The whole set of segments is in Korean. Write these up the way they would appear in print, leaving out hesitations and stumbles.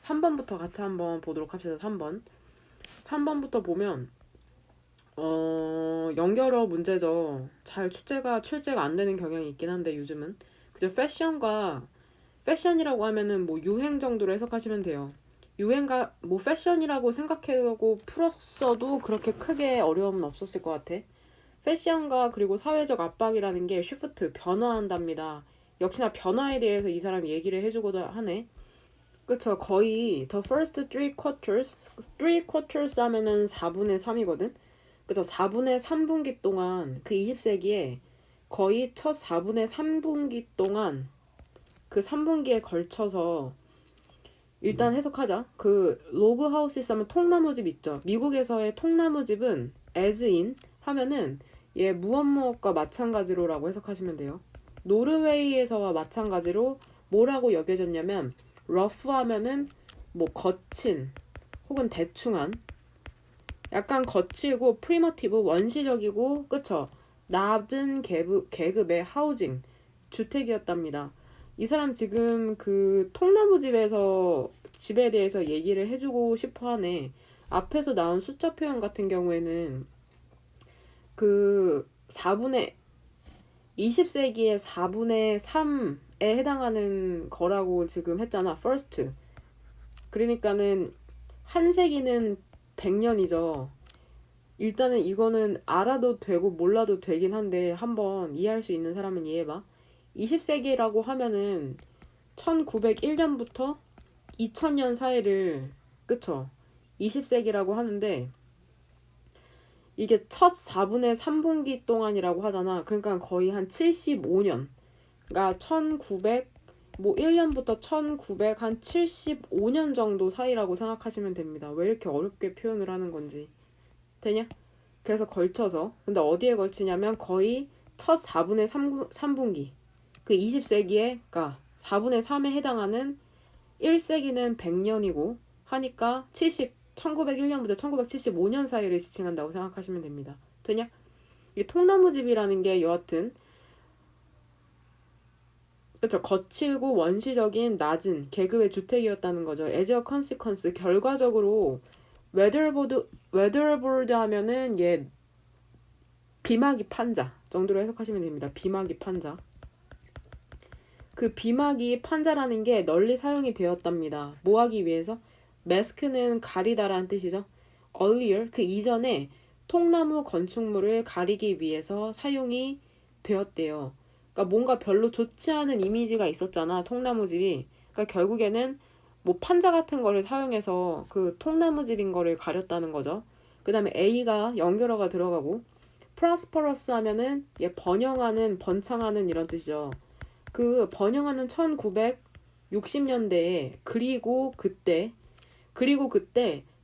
3번부터 같이 한번 보도록 합시다. 3번부터 보면 연결어 문제죠. 잘 출제가 안 되는 경향이 있긴 한데 요즘은 그저 패션이라고 하면은 뭐 유행 정도로 해석하시면 돼요. 유행가 뭐 패션이라고 생각하고 풀었어도 그렇게 크게 어려움은 없었을 것 같아. 패션과 그리고 사회적 압박이라는 게 쉬프트 변화한답니다. 역시나 변화에 대해서 이 사람이 얘기를 해주고도 하네. 그쵸. 거의 the first three quarters 하면은 4분의 3이거든. 그쵸. 4분의 3분기 동안 그 20세기에 거의 첫 4분의 3분기 동안 그 3분기에 걸쳐서 일단 해석하자. 그 로그하우스 하면 통나무집 있죠. 미국에서의 통나무집은 as in 하면은 얘 무엇무엇과 마찬가지로라고 해석하시면 돼요. 노르웨이에서와 마찬가지로 뭐라고 여겨졌냐면 rough 하면은 뭐 거친 혹은 대충한 약간 거칠고 프리머티브 원시적이고 그쵸 낮은 계급의 하우징 주택이었답니다. 이 사람 지금 그 통나무집에서 집에 대해서 얘기를 해주고 싶어 하네. 앞에서 나온 숫자 표현 같은 경우에는 그 4분의 20세기의 4분의 3에 해당하는 거라고 지금 했잖아. first. 그러니까는 한 세기는 100년이죠. 일단은 이거는 알아도 되고 몰라도 되긴 한데 한번 이해할 수 있는 사람은 이해해봐. 20세기라고 하면은 1901년부터 2000년 사이를 그쵸? 20세기라고 하는데 이게 첫 4분의 3분기 동안이라고 하잖아. 그러니까 거의 한 75년. 그러니까 1900 뭐 1년부터 1900 한 75년 정도 사이라고 생각하시면 됩니다. 왜 이렇게 어렵게 표현을 하는 건지. 되냐? 그래서 걸쳐서 근데 어디에 걸치냐면 거의 첫 4분의 3분기 그 20세기에 그러니까 4분의 3에 해당하는 1세기는 100년이고 하니까 1901년부터 1975년 사이를 지칭한다고 생각하시면 됩니다. 되냐? 이 통나무집이라는 게 여하튼 그렇죠. 거칠고 원시적인 낮은 계급의 주택이었다는 거죠. as a consequence 결과적으로 웨더보드 하면은 얘 비마기 판자 정도로 해석하시면 됩니다. 비마기 판자. 그 비마기 판자라는 게 널리 사용이 되었답니다. 뭐 하기 위해서? 마스크는 가리다라는 뜻이죠. earlier 그 이전에 통나무 건축물을 가리기 위해서 사용이 되었대요. 그러니까 뭔가 별로 좋지 않은 이미지가 있었잖아. 통나무집이. 그러니까 결국에는 뭐 판자 같은 거를 사용해서 그 통나무집인 거를 가렸다는 거죠. 그 다음에 A가 연결어가 들어가고 prosperous 하면은 얘 번영하는 번창하는 이런 뜻이죠. 그 번영하는 1960년대에 그리고 그때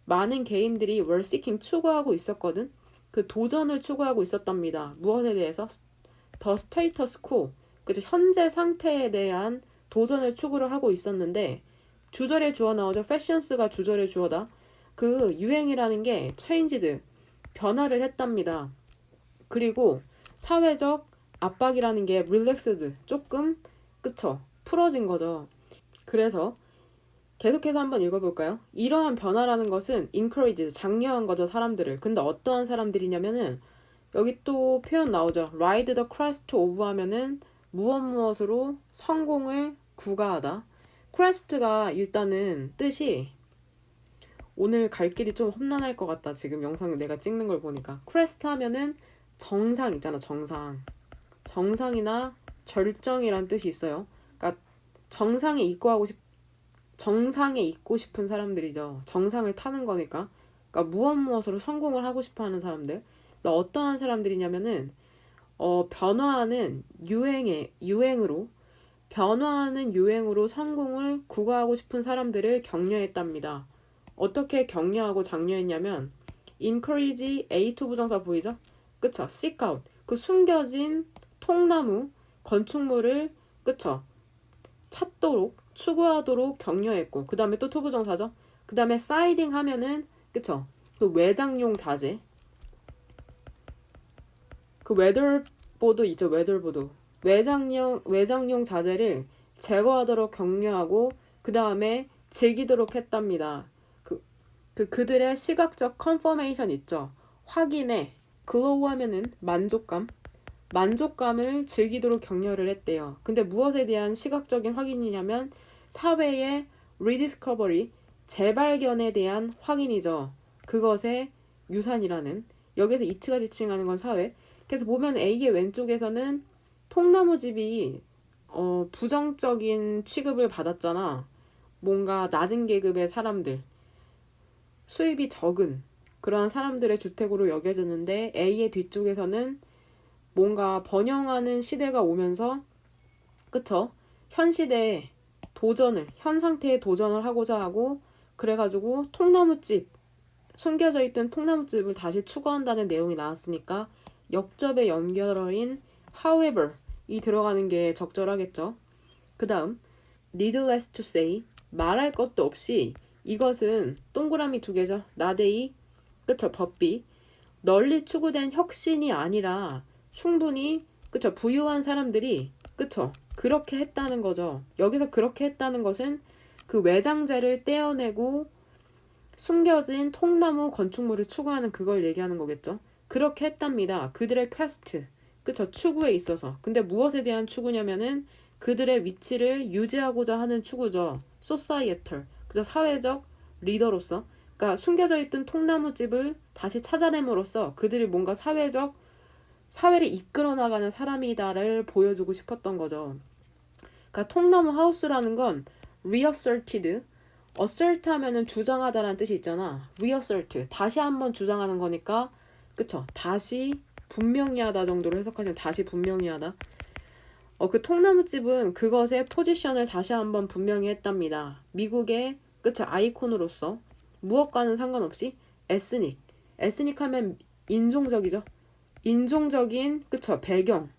많은 개인들이 were seeking 추구하고 있었거든. 그 도전을 추구하고 있었답니다. 무엇에 대해서? The status quo. 그죠? 현재 상태에 대한 도전을 추구를 하고 있었는데 주절에 주어 나오죠. fashion스가 주절의 주어다. 그 유행이라는 게 changed 변화를 했답니다. 그리고 사회적 압박이라는 게 relaxed 조금 그쵸 풀어진 거죠. 그래서 계속해서 한번 읽어볼까요? 이러한 변화라는 것은 encourage 장려한 거죠 사람들을. 근데 어떠한 사람들이냐면은 여기 또 표현 나오죠. ride the crest of 하면은 무엇으로 성공을 구가하다. crest가 일단은 뜻이 오늘 갈 길이 좀 험난할 것 같다. 지금 영상을 내가 찍는 걸 보니까 crest 하면은 정상 있잖아. 정상이나 절정이란 뜻이 있어요. 그러니까 정상에 있고 싶은 사람들이죠. 정상을 타는 거니까. 그러니까 무엇으로 성공을 하고 싶어 하는 사람들. 어떠한 사람들이냐면은 변화하는 유행으로 성공을 구가하고 싶은 사람들을 격려했답니다. 어떻게 격려하고 장려했냐면 encourage A2 부정사 보이죠? 그쵸? seek out 그 숨겨진 통나무 건축물을 그쵸? 찾도록 추구하도록 격려했고 그 다음에 또 투부정사죠. 그 다음에 사이딩 하면은 그쵸? 그 외장용 자재 그 웨더보드 있죠. 웨더보드 외장용 자재를 제거하도록 격려하고 그 다음에 즐기도록 했답니다. 그들의 시각적 컨퍼메이션 있죠. 확인에 글로우 하면은 만족감을 즐기도록 격려를 했대요. 근데 무엇에 대한 시각적인 확인이냐면 사회의 rediscovery, 재발견에 대한 확인이죠. 그것의 유산이라는, 여기서 이츠가 지칭하는 건 사회. 그래서 보면 A의 왼쪽에서는 통나무집이 부정적인 취급을 받았잖아. 뭔가 낮은 계급의 사람들, 수입이 적은 그러한 사람들의 주택으로 여겨졌는데, A의 뒤쪽에서는 뭔가 번영하는 시대가 오면서, 그쵸? 현 시대에 현 상태에 도전을 하고자 하고, 그래가지고 숨겨져 있던 통나무집을 다시 추구한다는 내용이 나왔으니까 역접의 연결어인 however 이 들어가는 게 적절하겠죠. 그 다음 needless to say, 말할 것도 없이, 이것은 동그라미 두 개죠. 나데이, 그쵸, 법비, 널리 추구된 혁신이 아니라 충분히, 그쵸, 부유한 사람들이, 그쵸, 그렇게 했다는 거죠. 여기서 그렇게 했다는 것은 그 외장재를 떼어내고 숨겨진 통나무 건축물을 추구하는 그걸 얘기하는 거겠죠. 그렇게 했답니다. 그들의 퀘스트, 그쵸, 추구에 있어서. 근데 무엇에 대한 추구냐면은 그들의 위치를 유지하고자 하는 추구죠. societal, 그죠, 사회적 리더로서. 그러니까 숨겨져 있던 통나무집을 다시 찾아냄으로써 그들이 뭔가 사회를 이끌어 나가는 사람이다를 보여주고 싶었던 거죠. 그러니까 통나무 하우스라는 건 reasserted, assert 하면은 주장하다라는 뜻이 있잖아. reassert, 다시 한번 주장하는 거니까, 그쵸, 다시 분명히 하다 정도로 해석하시면 다시 분명히 하다. 그 통나무집은 그것의 포지션을 다시 한번 분명히 했답니다. 미국의, 그쵸, 아이콘으로서 무엇과는 상관없이 에스닉 하면 인종적이죠. 인종적인, 그쵸, 배경과는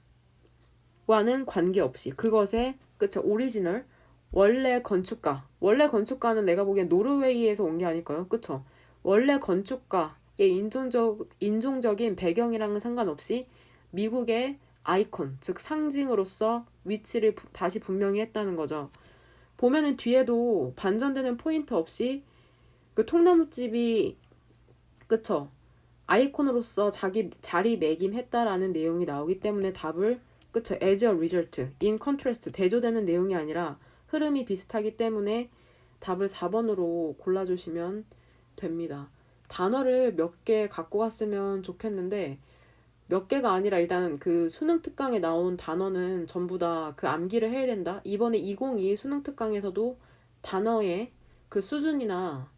관계없이 그것의, 그쵸, 오리지널, 원래 건축가는 내가 보기엔 노르웨이에서 온 게 아닐까요? 그쵸? 원래 건축가의 인종적인 배경이랑은 상관없이 미국의 아이콘, 즉 상징으로서 위치를 다시 분명히 했다는 거죠. 보면은 뒤에도 반전되는 포인트 없이 그 통나무집이, 그쵸, 아이콘으로서 자기 자리매김했다라는 내용이 나오기 때문에 답을, 그쵸, as a result, in contrast, 대조되는 내용이 아니라 흐름이 비슷하기 때문에 답을 4번으로 골라주시면 됩니다. 단어를 몇 개 갖고 갔으면 좋겠는데 몇 개가 아니라 일단 그 수능 특강에 나온 단어는 전부 다 그 암기를 해야 된다. 이번에 2022 수능 특강에서도 단어의 그 수준이나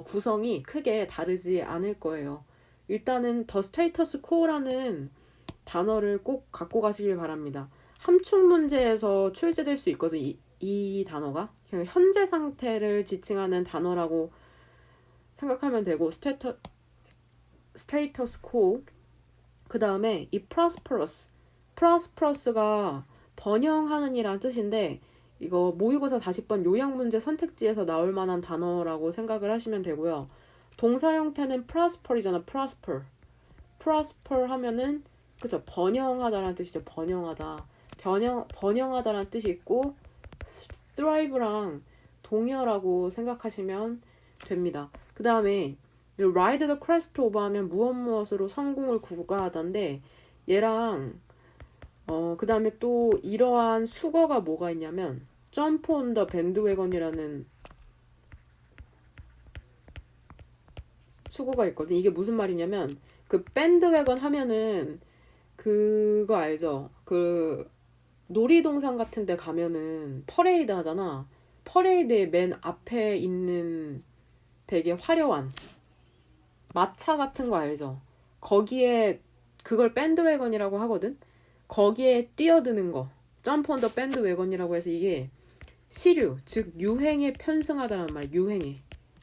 구성이 크게 다르지 않을 거예요. 일단은 더 스테이터스 코어라는 단어를 꼭 갖고 가시길 바랍니다. 함축 문제에서 출제될 수 있거든. 이 단어가 그냥 현재 상태를 지칭하는 단어라고 생각하면 되고, 스테이터스 코어. 그 다음에 이 prosperous가 번영하는 이란 뜻인데, 이거 모의고사 40번 요약문제 선택지에서 나올 만한 단어라고 생각을 하시면 되고요. 동사 형태는 prosper이잖아. prosper 하면은, 그쵸, 번영하다라는 뜻이죠. 번영하다라는 뜻이 있고, thrive랑 동의어라고 생각하시면 됩니다. 그 다음에 ride the crest of 하면 무엇으로 성공을 구가하다인데, 얘랑 그 다음에 또 이러한 수거가 뭐가 있냐면 jump on the bandwagon이라는 수거가 있거든. 이게 무슨 말이냐면 그 밴드웨건 하면은 그거 알죠? 그 놀이동산 같은 데 가면은 퍼레이드 하잖아. 퍼레이드의 맨 앞에 있는 되게 화려한 마차 같은 거 알죠? 거기에 그걸 밴드웨건이라고 하거든? 거기에 뛰어드는 거, 점프 온 더 밴드웨건이라고 해서 이게 시류, 즉 유행에 편승하다란 말이야.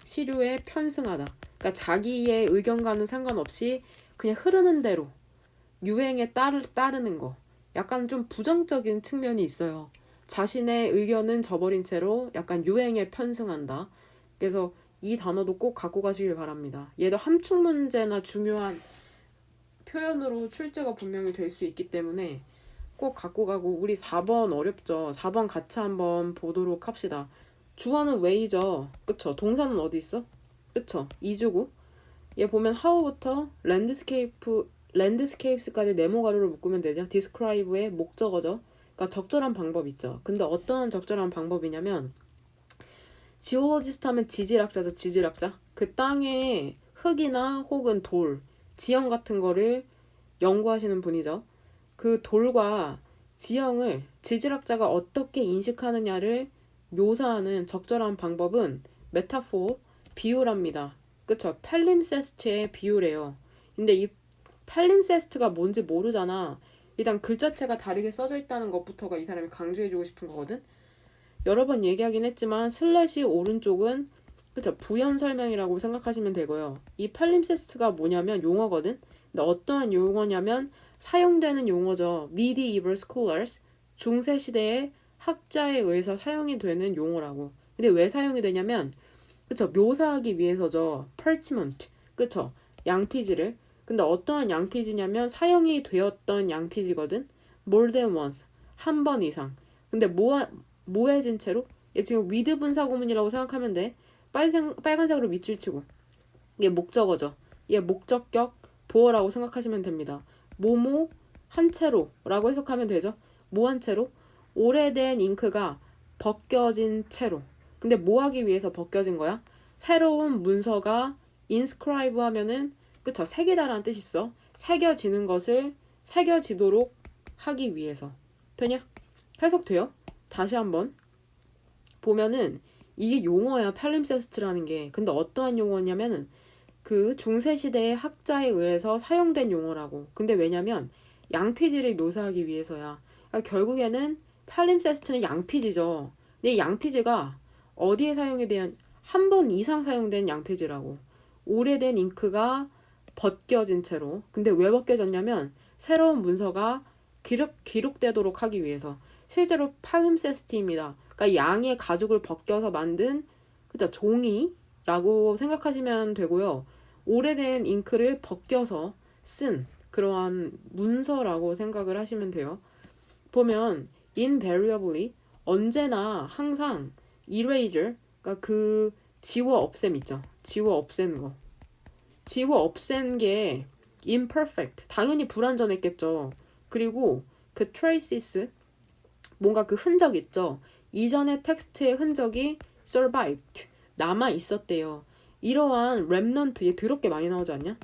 시류에 편승하다. 그러니까 자기의 의견과는 상관없이 그냥 흐르는 대로 유행에 따르는 거. 약간 좀 부정적인 측면이 있어요. 자신의 의견은 저버린 채로 약간 유행에 편승한다. 그래서 이 단어도 꼭 갖고 가시길 바랍니다. 얘도 함축 문제나 중요한 표현으로 출제가 분명히 될 수 있기 때문에 꼭 갖고 가고, 우리 4번 어렵죠. 4번 같이 한번 보도록 합시다. 주어는 way죠. 그쵸? 동사는 어디 있어? 그쵸? 이주구. 얘 보면 how부터 landscapes까지 네모 가로로 묶으면 되죠. describe의 목적어죠. 그러니까 적절한 방법 있죠. 근데 어떠한 적절한 방법이냐면 지올로지스트 하면 지질학자죠. 지질학자. 그 땅에 흙이나 혹은 돌, 지형 같은 거를 연구하시는 분이죠. 그 돌과 지형을 지질학자가 어떻게 인식하느냐를 묘사하는 적절한 방법은 메타포, 비유랍니다. 그쵸? 팔림세스트의 비유래요. 근데 이 팔림세스트가 뭔지 모르잖아. 일단 글자체가 다르게 써져 있다는 것부터가 이 사람이 강조해주고 싶은 거거든. 여러 번 얘기하긴 했지만 슬래시 오른쪽은 그쵸? 부연 설명이라고 생각하시면 되고요. 이 팔림세스트가 뭐냐면 용어거든. 근데 어떠한 용어냐면 사용되는 용어죠. medieval scholars, 중세 시대의 학자에 의해서 사용이 되는 용어라고. 근데 왜 사용이 되냐면 그쵸? 묘사하기 위해서죠. parchment, 그쵸? 양피지를. 근데 어떠한 양피지냐면 사용이 되었던 양피지거든. more than once, 한 번 이상. 근데 모해진 채로 얘 지금 with 분사구문이라고 생각하면 돼. 빨간색으로 밑줄 치고. 이게 목적어죠. 얘 목적격 보어라고 생각하시면 됩니다. 뭐뭐 한 채로라고 해석하면 되죠. 뭐 한 채로? 오래된 잉크가 벗겨진 채로. 근데 뭐 하기 위해서 벗겨진 거야? 새로운 문서가 inscribe 하면은 그쵸? 새기다라는 뜻이 있어. 새겨지는 것을 새겨지도록 하기 위해서. 되냐? 해석돼요? 다시 한번 보면은 이게 용어야. 팔림세스트라는 게. 근데 어떠한 용어냐면은 그 중세시대의 학자에 의해서 사용된 용어라고. 근데 왜냐면 양피지를 묘사하기 위해서야. 그러니까 결국에는 팔림세스트는 양피지죠. 근데 양피지가 어디에 사용이 된 한 번 이상 사용된 양피지라고. 오래된 잉크가 벗겨진 채로. 근데 왜 벗겨졌냐면 새로운 문서가 기록되도록 하기 위해서. 실제로 팔림세스트입니다. 그러니까 양의 가죽을 벗겨서 만든 그죠 종이라고 생각하시면 되고요. 오래된 잉크를 벗겨서 쓴 그러한 문서라고 생각을 하시면 돼요. 보면 invariably 언제나 항상 erasure 그러니까 그 지워 없앰 있죠. 지워 없앤 거. 지워 없앤 게 imperfect 당연히 불완전했겠죠. 그리고 그 traces 뭔가 그 흔적 있죠. 이전의 텍스트의 흔적이 survived 남아 있었대요. 이러한 렘넌트 얘 더럽게 많이 나오지 않냐?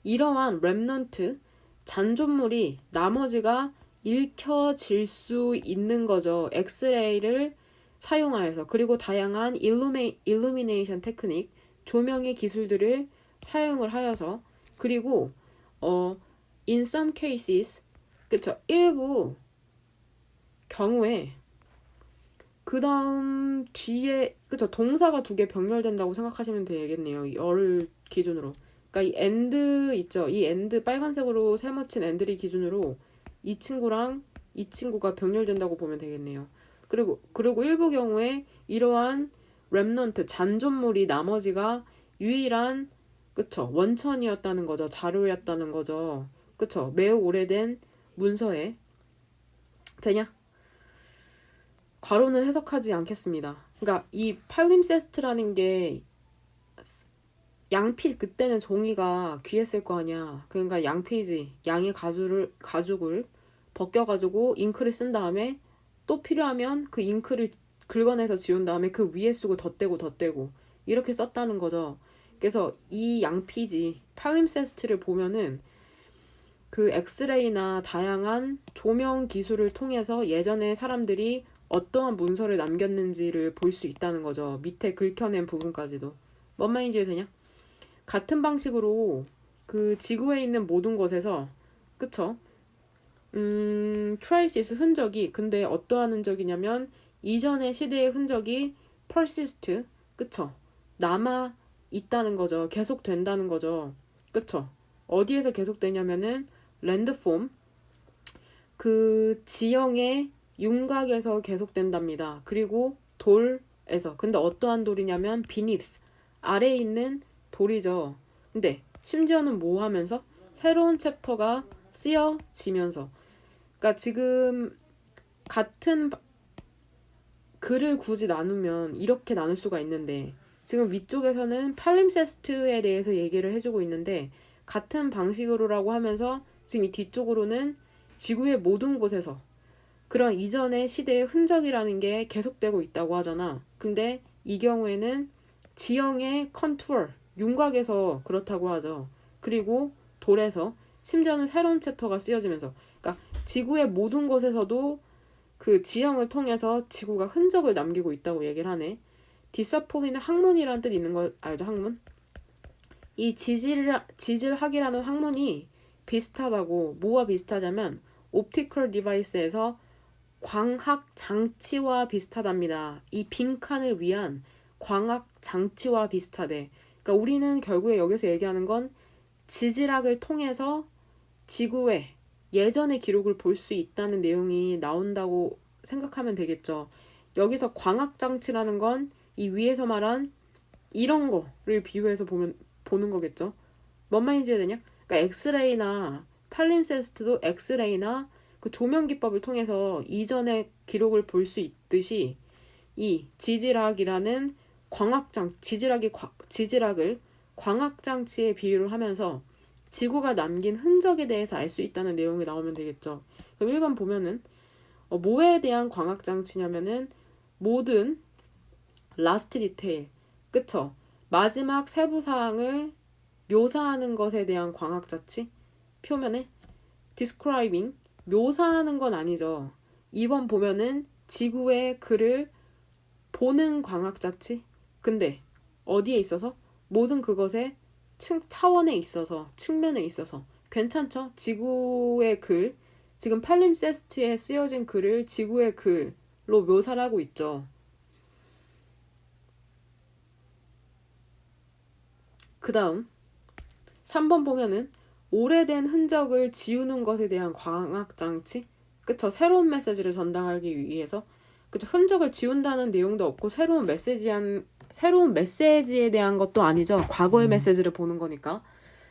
이러한 렘넌트 잔존물이 나머지가 읽혀질 수 있는 거죠. 엑스레이를 사용하여서 그리고 다양한 일루미네이션 테크닉 조명의 기술들을 사용을 하여서 그리고 in some cases 그쵸 일부 경우에 그 다음 뒤에 그쵸 동사가 두 개 병렬된다고 생각하시면 되겠네요. 열을 기준으로. 그러니까 이 and 있죠. 이 and 빨간색으로 세모친 and를 기준으로 이 친구랑 이 친구가 병렬된다고 보면 되겠네요. 그리고 일부 경우에 이러한 렘넌트 잔존물이 나머지가 유일한 그쵸 원천이었다는 거죠. 자료였다는 거죠. 그쵸 매우 오래된 문서에 되냐? 괄호는 해석하지 않겠습니다. 그러니까 이 팔림세스트라는 게 양피 그때는 종이가 귀했을 거 아니야. 그러니까 양피지 양의 가죽을 벗겨가지고 잉크를 쓴 다음에 또 필요하면 그 잉크를 긁어내서 지운 다음에 그 위에 쓰고 덧대고 이렇게 썼다는 거죠. 그래서 이 양피지 팔림세스트를 보면은 그 엑스레이나 다양한 조명 기술을 통해서 예전에 사람들이 어떠한 문서를 남겼는지를 볼 수 있다는 거죠. 밑에 긁혀낸 부분까지도. 뭔 말인지 되냐? 같은 방식으로 그 지구에 있는 모든 곳에서 그쵸? 트레이시스 흔적이 근데 어떠한 흔적이냐면 이전의 시대의 흔적이 persist 그쵸? 남아 있다는 거죠. 계속된다는 거죠. 그쵸? 어디에서 계속되냐면은 랜드폼 그 지형의 윤곽에서 계속된답니다. 그리고 돌에서 근데 어떠한 돌이냐면 beneath 아래에 있는 돌이죠. 근데 심지어는 뭐 하면서 새로운 챕터가 쓰여지면서 그러니까 지금 같은 글을 굳이 나누면 이렇게 나눌 수가 있는데 지금 위쪽에서는 팔림세스트에 대해서 얘기를 해주고 있는데 같은 방식으로라고 하면서 지금 이 뒤쪽으로는 지구의 모든 곳에서 그런 이전의 시대의 흔적이라는 게 계속되고 있다고 하잖아. 근데 이 경우에는 지형의 컨투어, 윤곽에서 그렇다고 하죠. 그리고 돌에서 심지어는 새로운 챕터가 쓰여지면서 그러니까 지구의 모든 곳에서도 그 지형을 통해서 지구가 흔적을 남기고 있다고 얘기를 하네. 디서폴리는 학문이라는 뜻 있는 거 알죠? 학문? 이 지질학이라는 학문이 비슷하다고 뭐와 비슷하냐면 옵티컬 디바이스에서 광학 장치와 비슷하답니다. 이 빈칸을 위한 광학 장치와 비슷하대. 그러니까 우리는 결국에 여기서 얘기하는 건 지질학을 통해서 지구의 예전의 기록을 볼 수 있다는 내용이 나온다고 생각하면 되겠죠. 여기서 광학 장치라는 건 이 위에서 말한 이런 거를 비유해서 보는 거겠죠. 뭔 말인지 이해되냐? 그러니까 엑스레이나 팔림세스트도 엑스레이나 그 조명 기법을 통해서 이전의 기록을 볼 수 있듯이 이 지질학이라는 지질학을 광학 장치에 비유를 하면서 지구가 남긴 흔적에 대해서 알 수 있다는 내용이 나오면 되겠죠. 그럼 1번 보면은 뭐에 대한 광학 장치냐면은 모든 라스트 디테일, 그쵸? 마지막 세부 사항을 묘사하는 것에 대한 광학 장치, 표면에 describing, 묘사하는 건 아니죠. 2번 보면은 지구의 글을 보는 광학 장치. 근데 어디에 있어서? 모든 그것의 차원에 있어서, 측면에 있어서. 괜찮죠? 지구의 글, 지금 팔림세스트에 쓰여진 글을 지구의 글로 묘사를 하고 있죠. 그 다음 3번 보면은 오래된 흔적을 지우는 것에 대한 광학장치. 그쵸? 새로운 메시지를 전달하기 위해서. 그쵸? 흔적을 지운다는 내용도 없고 새로운 메시지에 대한 것도 아니죠. 과거의 메시지를 보는 거니까.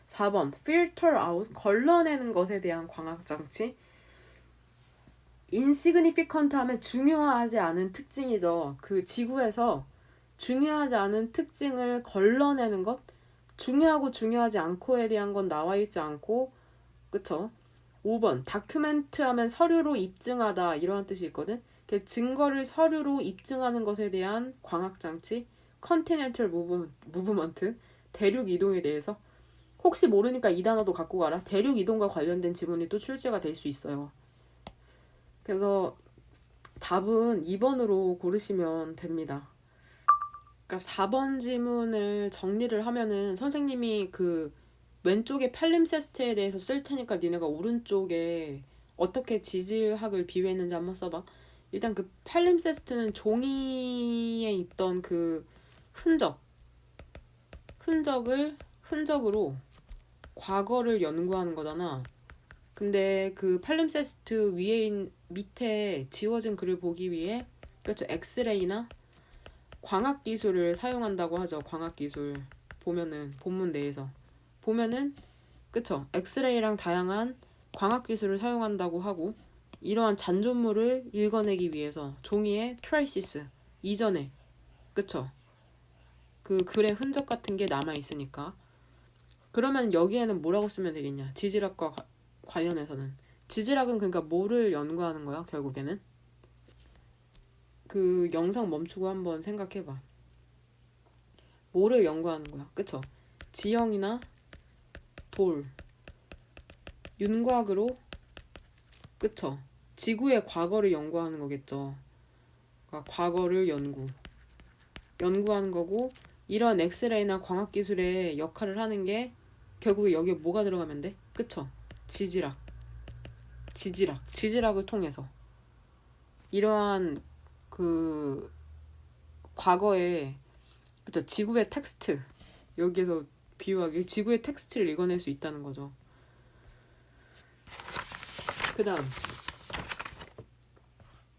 4번 filter out, 걸러내는 것에 대한 광학장치. insignificant 하면 중요하지 않은 특징이죠. 그 지구에서 중요하지 않은 특징을 걸러내는 것. 중요하고 중요하지 않고에 대한 건 나와 있지 않고, 그쵸? 5번 다큐멘트 하면 서류로 입증하다 이러한 뜻이 있거든. 증거를 서류로 입증하는 것에 대한 광학장치. 컨티넨털 무브먼트, 대륙 이동에 대해서. 혹시 모르니까 이 단어도 갖고 가라. 대륙 이동과 관련된 지문이 또 출제가 될 수 있어요. 그래서 답은 2번으로 고르시면 됩니다. 그러니까 4번 지문을 정리를 하면은 선생님이 그 왼쪽에 팔림세스트에 대해서 쓸 테니까 니네가 오른쪽에 어떻게 지질학을 비유했는지 한번 써봐. 일단 그 팔림세스트는 종이에 있던 그 흔적으로 과거를 연구하는 거잖아. 근데 그 팔림세스트 밑에 지워진 글을 보기 위해 그렇죠. 엑스레이나 광학 기술을 사용한다고 하죠. 광학 기술 보면은 본문 내에서 보면은 그쵸. 엑스레이랑 다양한 광학 기술을 사용한다고 하고 이러한 잔존물을 읽어내기 위해서 종이에 트레이시스 이전에 그쵸. 그 글의 흔적 같은 게 남아 있으니까 그러면 여기에는 뭐라고 쓰면 되겠냐? 지질학과 관련해서는 지질학은 그러니까 뭐를 연구하는 거야 결국에는? 그 영상 멈추고 한번 생각해봐. 뭐를 연구하는 거야? 그쵸? 지형이나 돌, 윤곽으로 그쵸? 지구의 과거를 연구하는 거겠죠. 그러니까 과거를 연구하는 거고 이런 엑스레이나 광학 기술의 역할을 하는 게 결국에 여기에 뭐가 들어가면 돼? 그쵸? 지질학을 통해서 이러한 그 과거에 그쵸 지구의 텍스트 여기에서 비유하길 지구의 텍스트를 읽어낼 수 있다는 거죠. 그 다음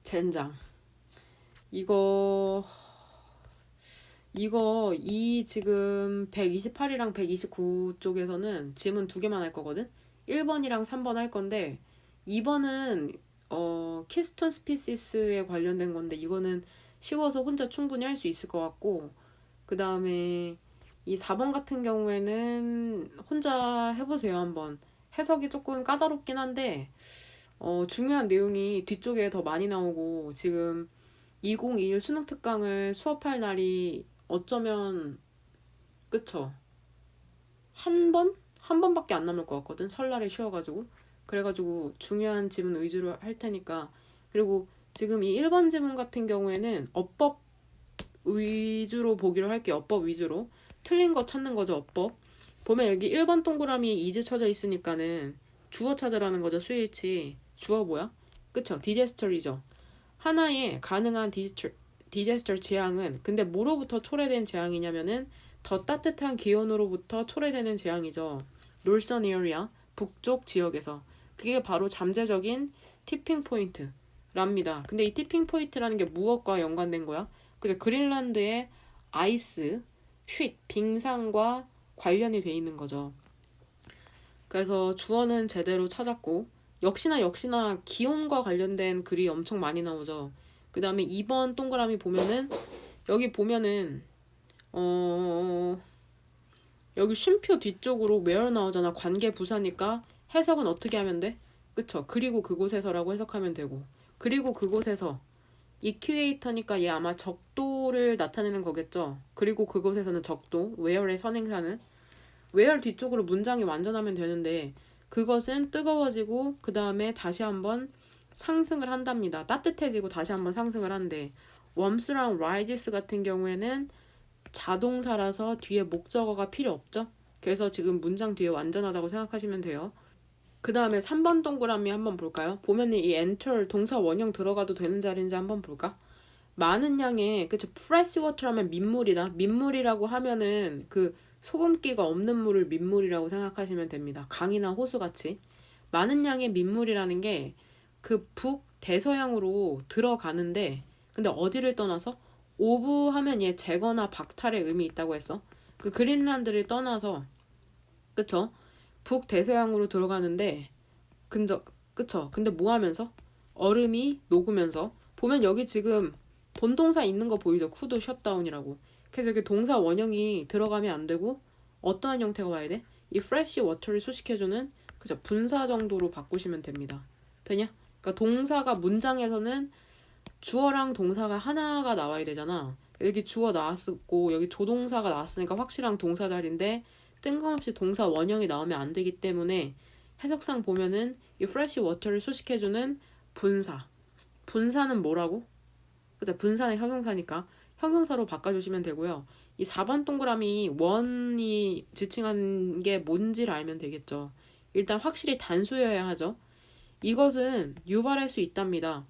젠장 이 지금 128이랑 129 쪽에서는 지문 2개만 할 거거든. 1번이랑 3번 할 건데 2번은 키스톤 스피시스에 관련된 건데 이거는 쉬워서 혼자 충분히 할 수 있을 것 같고, 그 다음에 이 4번 같은 경우에는 혼자 해보세요, 한번. 해석이 조금 까다롭긴 한데, 중요한 내용이 뒤쪽에 더 많이 나오고, 지금 2021 수능 특강을 수업할 날이 어쩌면, 그쵸? 한 번? 한 번밖에 안 남을 것 같거든. 설날에 쉬어가지고. 그래가지고 중요한 지문 위주로 할 테니까. 그리고 지금 이 1번 지문 같은 경우에는 어법 위주로 보기로 할게요. 어법 위주로. 틀린 거 찾는 거죠, 어법. 보면 여기 1번 동그라미 이즈 쳐져 있으니까는 주어 찾으라는 거죠, 스위치. 주어 뭐야? 그쵸? 디제스처리죠. 하나의 가능한 디제스처 재앙은 근데 뭐로부터 초래된 재앙이냐면은 더 따뜻한 기온으로부터 초래되는 재앙이죠. 롤선 에어리아 북쪽 지역에서 그게 바로 잠재적인 티핑 포인트랍니다. 근데 이 티핑 포인트라는 게 무엇과 연관된 거야? 그죠? 그린란드의 아이스, 쉿, 빙산과 관련이 돼 있는 거죠. 그래서 주어는 제대로 찾았고 역시나 기온과 관련된 글이 엄청 많이 나오죠. 그 다음에 2번 동그라미 보면은 여기 보면은 여기 쉼표 뒤쪽으로 where 나오잖아. 관계 부사니까 해석은 어떻게 하면 돼? 그쵸? 그리고 그곳에서라고 해석하면 되고 그리고 그곳에서 이큐에이터니까 얘 아마 적도를 나타내는 거겠죠. 그리고 그곳에서는 적도 where의 선행사는 where 뒤쪽으로 문장이 완전하면 되는데 그것은 뜨거워지고 그 다음에 다시 한번 상승을 한답니다. 따뜻해지고 다시 한번 상승을 한대. 웜스랑 rises 같은 경우에는 자동사라서 뒤에 목적어가 필요 없죠. 그래서 지금 문장 뒤에 완전하다고 생각하시면 돼요. 그 다음에 3번 동그라미 한번 볼까요? 보면은 이 enter 동사 원형 들어가도 되는 자리인지 한번 볼까? 많은 양의 그쵸 fresh water하면 민물이다. 민물이라고 하면은 그 소금기가 없는 물을 민물이라고 생각하시면 됩니다. 강이나 호수같이 많은 양의 민물이라는 게 그 북대서양으로 들어가는데 근데 어디를 떠나서 오브 하면 얘 제거나 박탈의 의미 있다고 했어. 그 그린란드를 떠나서 그쵸 북대서양으로 들어가는데 그쵸 근데 뭐 하면서 얼음이 녹으면서 보면 여기 지금 본동사 있는 거 보이죠? 쿠드 셧다운이라고. 그래서 여기 동사 원형이 들어가면 안 되고 어떠한 형태가 와야 돼? 이 fresh water를 수식해주는 그죠 분사 정도로 바꾸시면 됩니다. 되냐? 그러니까 동사가 문장에서는 주어랑 동사가 하나가 나와야 되잖아. 여기 주어 나왔고 여기 조동사가 나왔으니까 확실한 동사 자리인데 뜬금없이 동사 원형이 나오면 안 되기 때문에 해석상 보면은 이 fresh water를 수식해주는 분사. 분사는 뭐라고? 그죠? 분사는 형용사니까 형용사로 바꿔주시면 되고요. 이 4번 동그라미 원이 지칭한 게 뭔지를 알면 되겠죠. 일단 확실히 단수여야 하죠. 이것은 유발할 수 있답니다.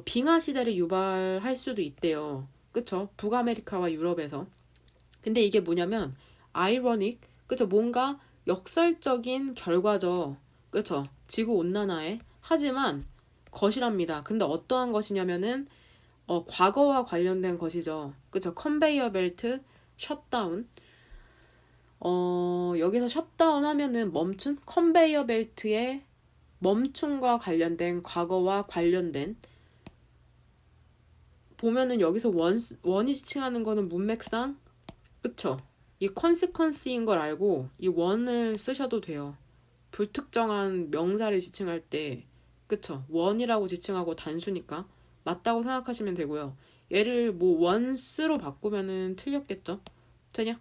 빙하 시대를 유발할 수도 있대요. 그쵸? 북아메리카와 유럽에서. 근데 이게 뭐냐면 ironic, 그쵸? 뭔가 역설적인 결과죠. 그쵸? 지구 온난화에. 하지만 것이랍니다. 근데 어떠한 것이냐면은 과거와 관련된 것이죠. 그쵸? 컨베이어 벨트, 셧다운. 여기서 셧다운 하면은 멈춘? 컨베이어 벨트의 멈춤과 관련된 과거와 관련된 보면은 여기서 원이 지칭하는 거는 문맥상 그쵸? 이 컨시퀀스인 걸 알고 이 원을 쓰셔도 돼요. 불특정한 명사를 지칭할 때 그쵸? 원이라고 지칭하고 단수니까 맞다고 생각하시면 되고요. 얘를 뭐 once로 바꾸면은 틀렸겠죠? 되냐?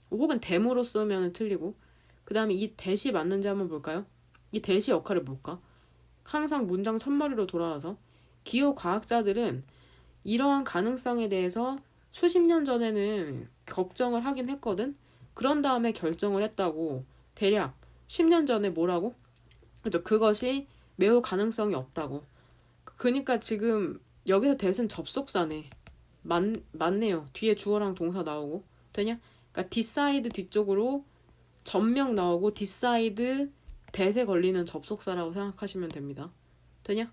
혹은 them으로 쓰면 틀리고 그 다음에 이 that이 맞는지 한번 볼까요? 이 that이 역할이 뭘까? 항상 문장 첫머리로 돌아와서 기호 과학자들은 이러한 가능성에 대해서 수십 년 전에는 걱정을 하긴 했거든. 그런 다음에 결정을 했다고. 대략 10년 전에 뭐라고? 그죠? 그것이 매우 가능성이 없다고. 그니까 지금 여기서 대신 접속사네. 맞네요. 뒤에 주어랑 동사 나오고. 되냐? 그러니까 decide 뒤쪽으로 전명 나오고 decide that에 걸리는 접속사라고 생각하시면 됩니다. 되냐?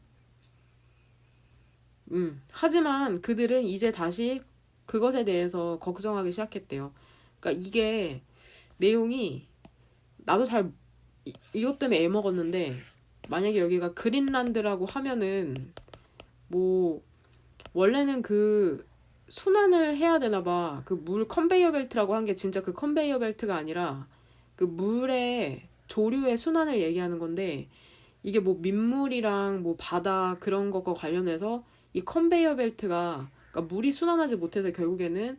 하지만 그들은 이제 다시 그것에 대해서 걱정하기 시작했대요. 그러니까 이게 내용이 나도 잘 이것 때문에 애먹었는데 만약에 여기가 그린란드라고 하면은 뭐 원래는 그 순환을 해야 되나 봐. 그 물 컨베이어 벨트라고 한 게 진짜 그 컨베이어 벨트가 아니라 그 물의 조류의 순환을 얘기하는 건데 이게 뭐 민물이랑 뭐 바다 그런 것과 관련해서 이 컨베이어 벨트가 그러니까 물이 순환하지 못해서 결국에는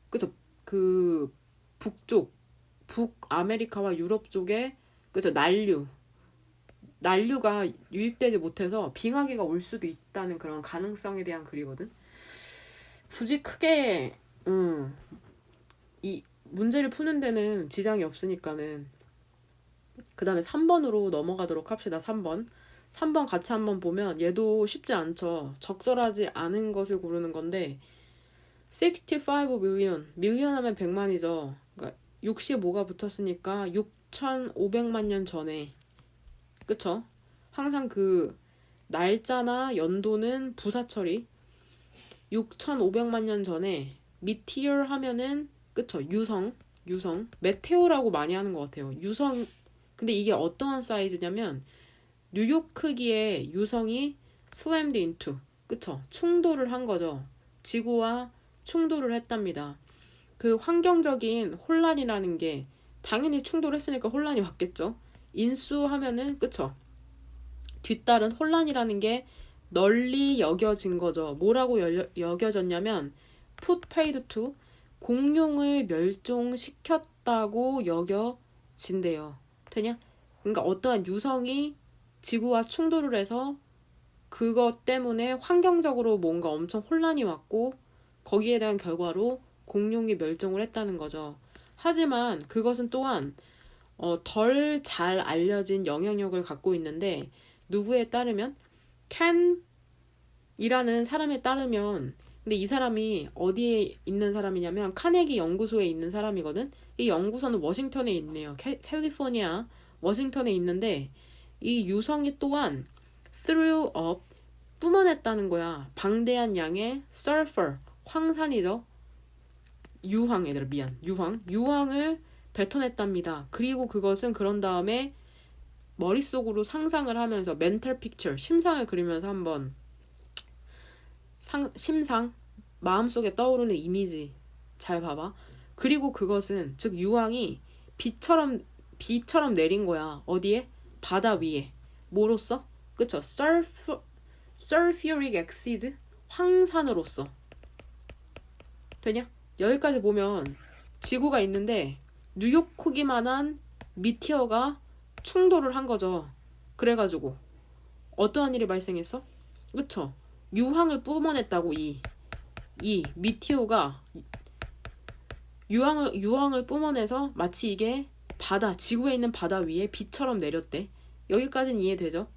그죠 그 북쪽 북아메리카와 유럽 쪽에 그죠 난류가 유입되지 못해서 빙하기가 올 수도 있다는 그런 가능성에 대한 글이거든. 굳이 크게 이 문제를 푸는 데는 지장이 없으니까는 그 다음에 3번으로 넘어가도록 합시다. 3번. 3번 같이 한번 보면 얘도 쉽지 않죠. 적절하지 않은 것을 고르는 건데 65 million. 밀리언 하면 100만이죠. 그러니까 65가 붙었으니까 6,500만 년 전에 그쵸? 항상 그 날짜나 연도는 부사처리 6,500만 년 전에 미티어 하면은 그쵸? 유성 메테오라고 많이 하는 것 같아요. 유성 근데 이게 어떠한 사이즈냐면 뉴욕 크기의 유성이 slammed into 그쵸? 충돌을 한 거죠. 지구와 충돌을 했답니다. 그 환경적인 혼란이라는 게 당연히 충돌했으니까 혼란이 왔겠죠. 인수하면은 그쵸? 뒤따른 혼란이라는 게 널리 여겨진 거죠. 뭐라고 여겨졌냐면 put paid to 공룡을 멸종시켰다고 여겨진대요. 되냐? 그러니까 어떠한 유성이 지구와 충돌을 해서 그것 때문에 환경적으로 뭔가 엄청 혼란이 왔고 거기에 대한 결과로 공룡이 멸종을 했다는 거죠. 하지만 그것은 또한 덜 잘 알려진 영향력을 갖고 있는데 누구에 따르면 캔이라는 사람에 따르면 근데 이 사람이 어디에 있는 사람이냐면 카네기 연구소에 있는 사람이거든. 이 연구소는 워싱턴에 있네요. 캘리포니아 워싱턴에 있는데 이 유성이 또한 threw up 뿜어냈다는 거야. 방대한 양의 sulfur 황산이죠. 유황을 뱉어냈답니다. 그리고 그것은 그런 다음에 머릿속으로 상상을 하면서 멘탈 픽처 심상을 그리면서 한번 심상 마음속에 떠오르는 이미지 잘 봐봐. 그리고 그것은 즉 유황이 비처럼 내린 거야. 어디에? 바다 위에. 뭐로써? 그쵸? sulfuric acid 황산으로써. 되냐? 여기까지 보면 지구가 있는데 뉴욕 크기만한 미티어가 충돌을 한 거죠. 그래가지고 어떠한 일이 발생했어? 그쵸? 유황을 뿜어냈다고 이 미티어가 유황을 뿜어내서 마치 이게 지구에 있는 바다 위에 비처럼 내렸대. 여기까지는 이해되죠?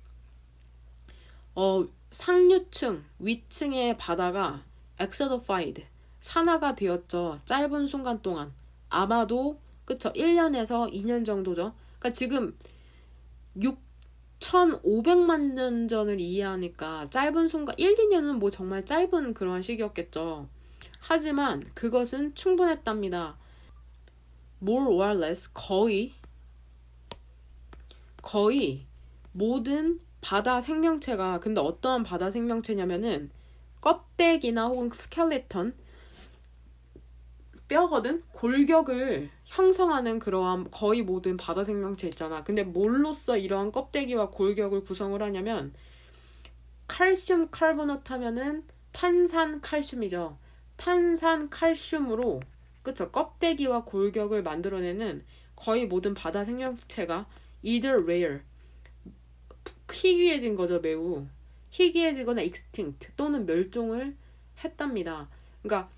상류층, 위층의 바다가 exodified, 산화가 되었죠. 짧은 순간 동안. 아마도 그쵸? 1년에서 2년 정도죠. 그러니까 지금 6,500만 년 전을 이해하니까 짧은 순간 1, 2년은 뭐 정말 짧은 그런 시기였겠죠. 하지만 그것은 충분했답니다. more or less 거의 모든 바다 생명체가 근데 어떠한 바다 생명체냐면은 껍데기나 혹은 스켈레톤 뼈거든? 골격을 형성하는 그러한 거의 모든 바다 생명체 있잖아. 근데 뭘로써 이러한 껍데기와 골격을 구성을 하냐면 칼슘 카르보네트 하면은 탄산 칼슘이죠. 탄산 칼슘으로 그쵸? 껍데기와 골격을 만들어내는 거의 모든 바다 생명체가 either rare 희귀해진 거죠. 매우 희귀해지거나 extinct 또는 멸종을 했답니다. 그러니까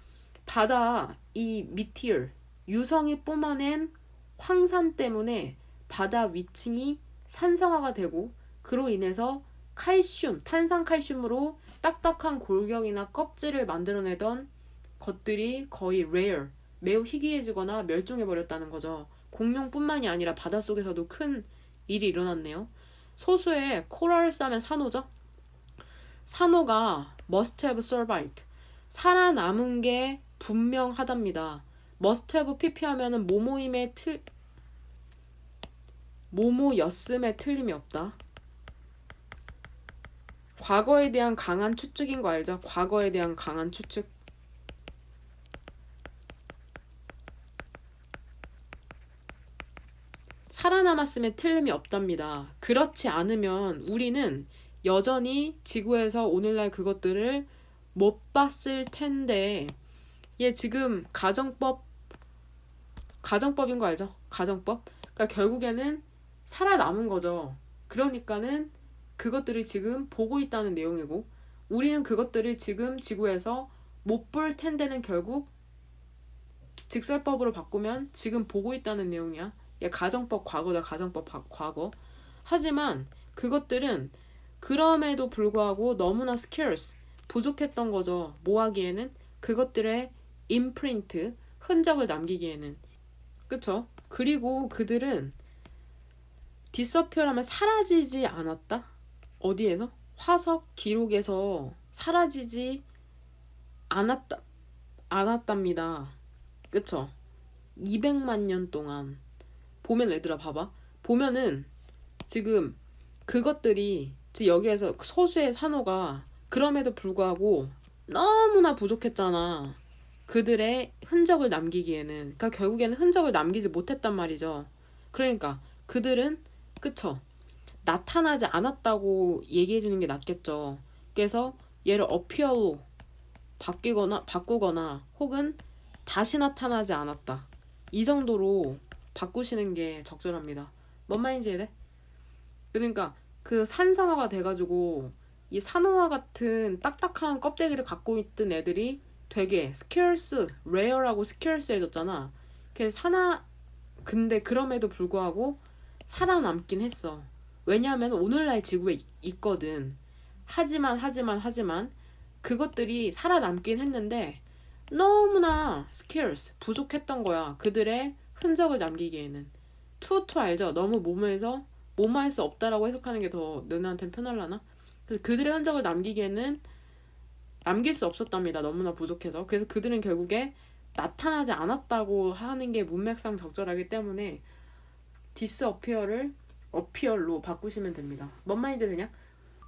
바다 이 미티어 유성이 뿜어낸 황산 때문에 바다 위층이 산성화가 되고 그로 인해서 탄산 칼슘으로 딱딱한 골격이나 껍질을 만들어내던 것들이 거의 rare, 매우 희귀해지거나 멸종해버렸다는 거죠. 공룡뿐만이 아니라 바닷속에서도 큰 일이 일어났네요. 소수의 코랄 싸면 산호죠. 산호가 must have survived, 살아남은 게 분명하답니다. must have pp 하면은 모모였음에 틀림이 없다. 과거에 대한 강한 추측인 거 알죠? 과거에 대한 강한 추측. 살아남았으면 틀림이 없답니다. 그렇지 않으면 우리는 여전히 지구에서 오늘날 그것들을 못 봤을 텐데, 얘 지금 가정법인 거 알죠? 가정법. 그러니까 결국에는 살아남은 거죠. 그러니까는 그것들을 지금 보고 있다는 내용이고, 우리는 그것들을 지금 지구에서 못 볼 텐데는 결국 직설법으로 바꾸면 지금 보고 있다는 내용이야. 얘 가정법 과거다. 가정법 과거. 하지만 그것들은 그럼에도 불구하고 너무나 scarce, 부족했던 거죠. 뭐 하기에는? 그것들의 임프린트, 흔적을 남기기에는. 그쵸? 그리고 그들은 disappear하면 사라지지 않았다? 어디에서? 화석 기록에서 사라지지 않았답니다. 그쵸? 200만 년 동안. 보면 얘들아 봐봐. 보면은 지금 그것들이 지금 여기에서 소수의 산호가 그럼에도 불구하고 너무나 부족했잖아. 그들의 흔적을 남기기에는. 그러니까 결국에는 흔적을 남기지 못했단 말이죠. 그러니까 그들은 그쵸? 나타나지 않았다고 얘기해 주는 게 낫겠죠. 그래서 얘를 appear로 바꾸거나 혹은 다시 나타나지 않았다. 이 정도로 바꾸시는 게 적절합니다. 뭔 말인지 이해돼? 그러니까 그 산성화가 돼가지고 이 산호와 같은 딱딱한 껍데기를 갖고 있던 애들이 되게 scarce, rare하고 scarce해졌잖아. 그래서 근데 그럼에도 불구하고 살아남긴 했어. 왜냐하면 오늘날 지구에 있거든. 하지만 그것들이 살아남긴 했는데 너무나 scarce, 부족했던 거야. 그들의 흔적을 남기기에는. 투 알죠? 너무 뭐뭐할 수 없다라고 해석하는 게 더 너네한테는 편할라나? 그래서 그들의 흔적을 남기기에는 남길 수 없었답니다. 너무나 부족해서. 그래서 그들은 결국에 나타나지 않았다고 하는 게 문맥상 적절하기 때문에 disappear를 appear로 바꾸시면 됩니다. 뭔 말인지 되냐?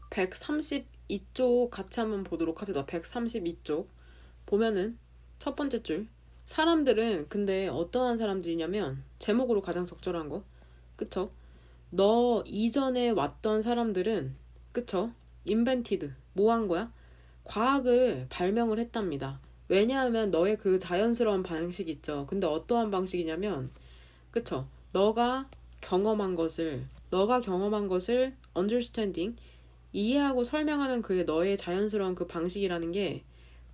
132쪽 같이 한번 보도록 합시다. 132쪽 보면은 첫 번째 줄, 사람들은 근데 어떠한 사람들이냐면 제목으로 가장 적절한 거, 그쵸? 너 이전에 왔던 사람들은, 그쵸? invented, 뭐 한 거야? 과학을 발명을 했답니다. 왜냐하면 너의 그 자연스러운 방식 있죠. 근데 어떠한 방식이냐면, 그쵸? 너가 경험한 것을 understanding, 이해하고 설명하는 그의 너의 자연스러운 그 방식이라는 게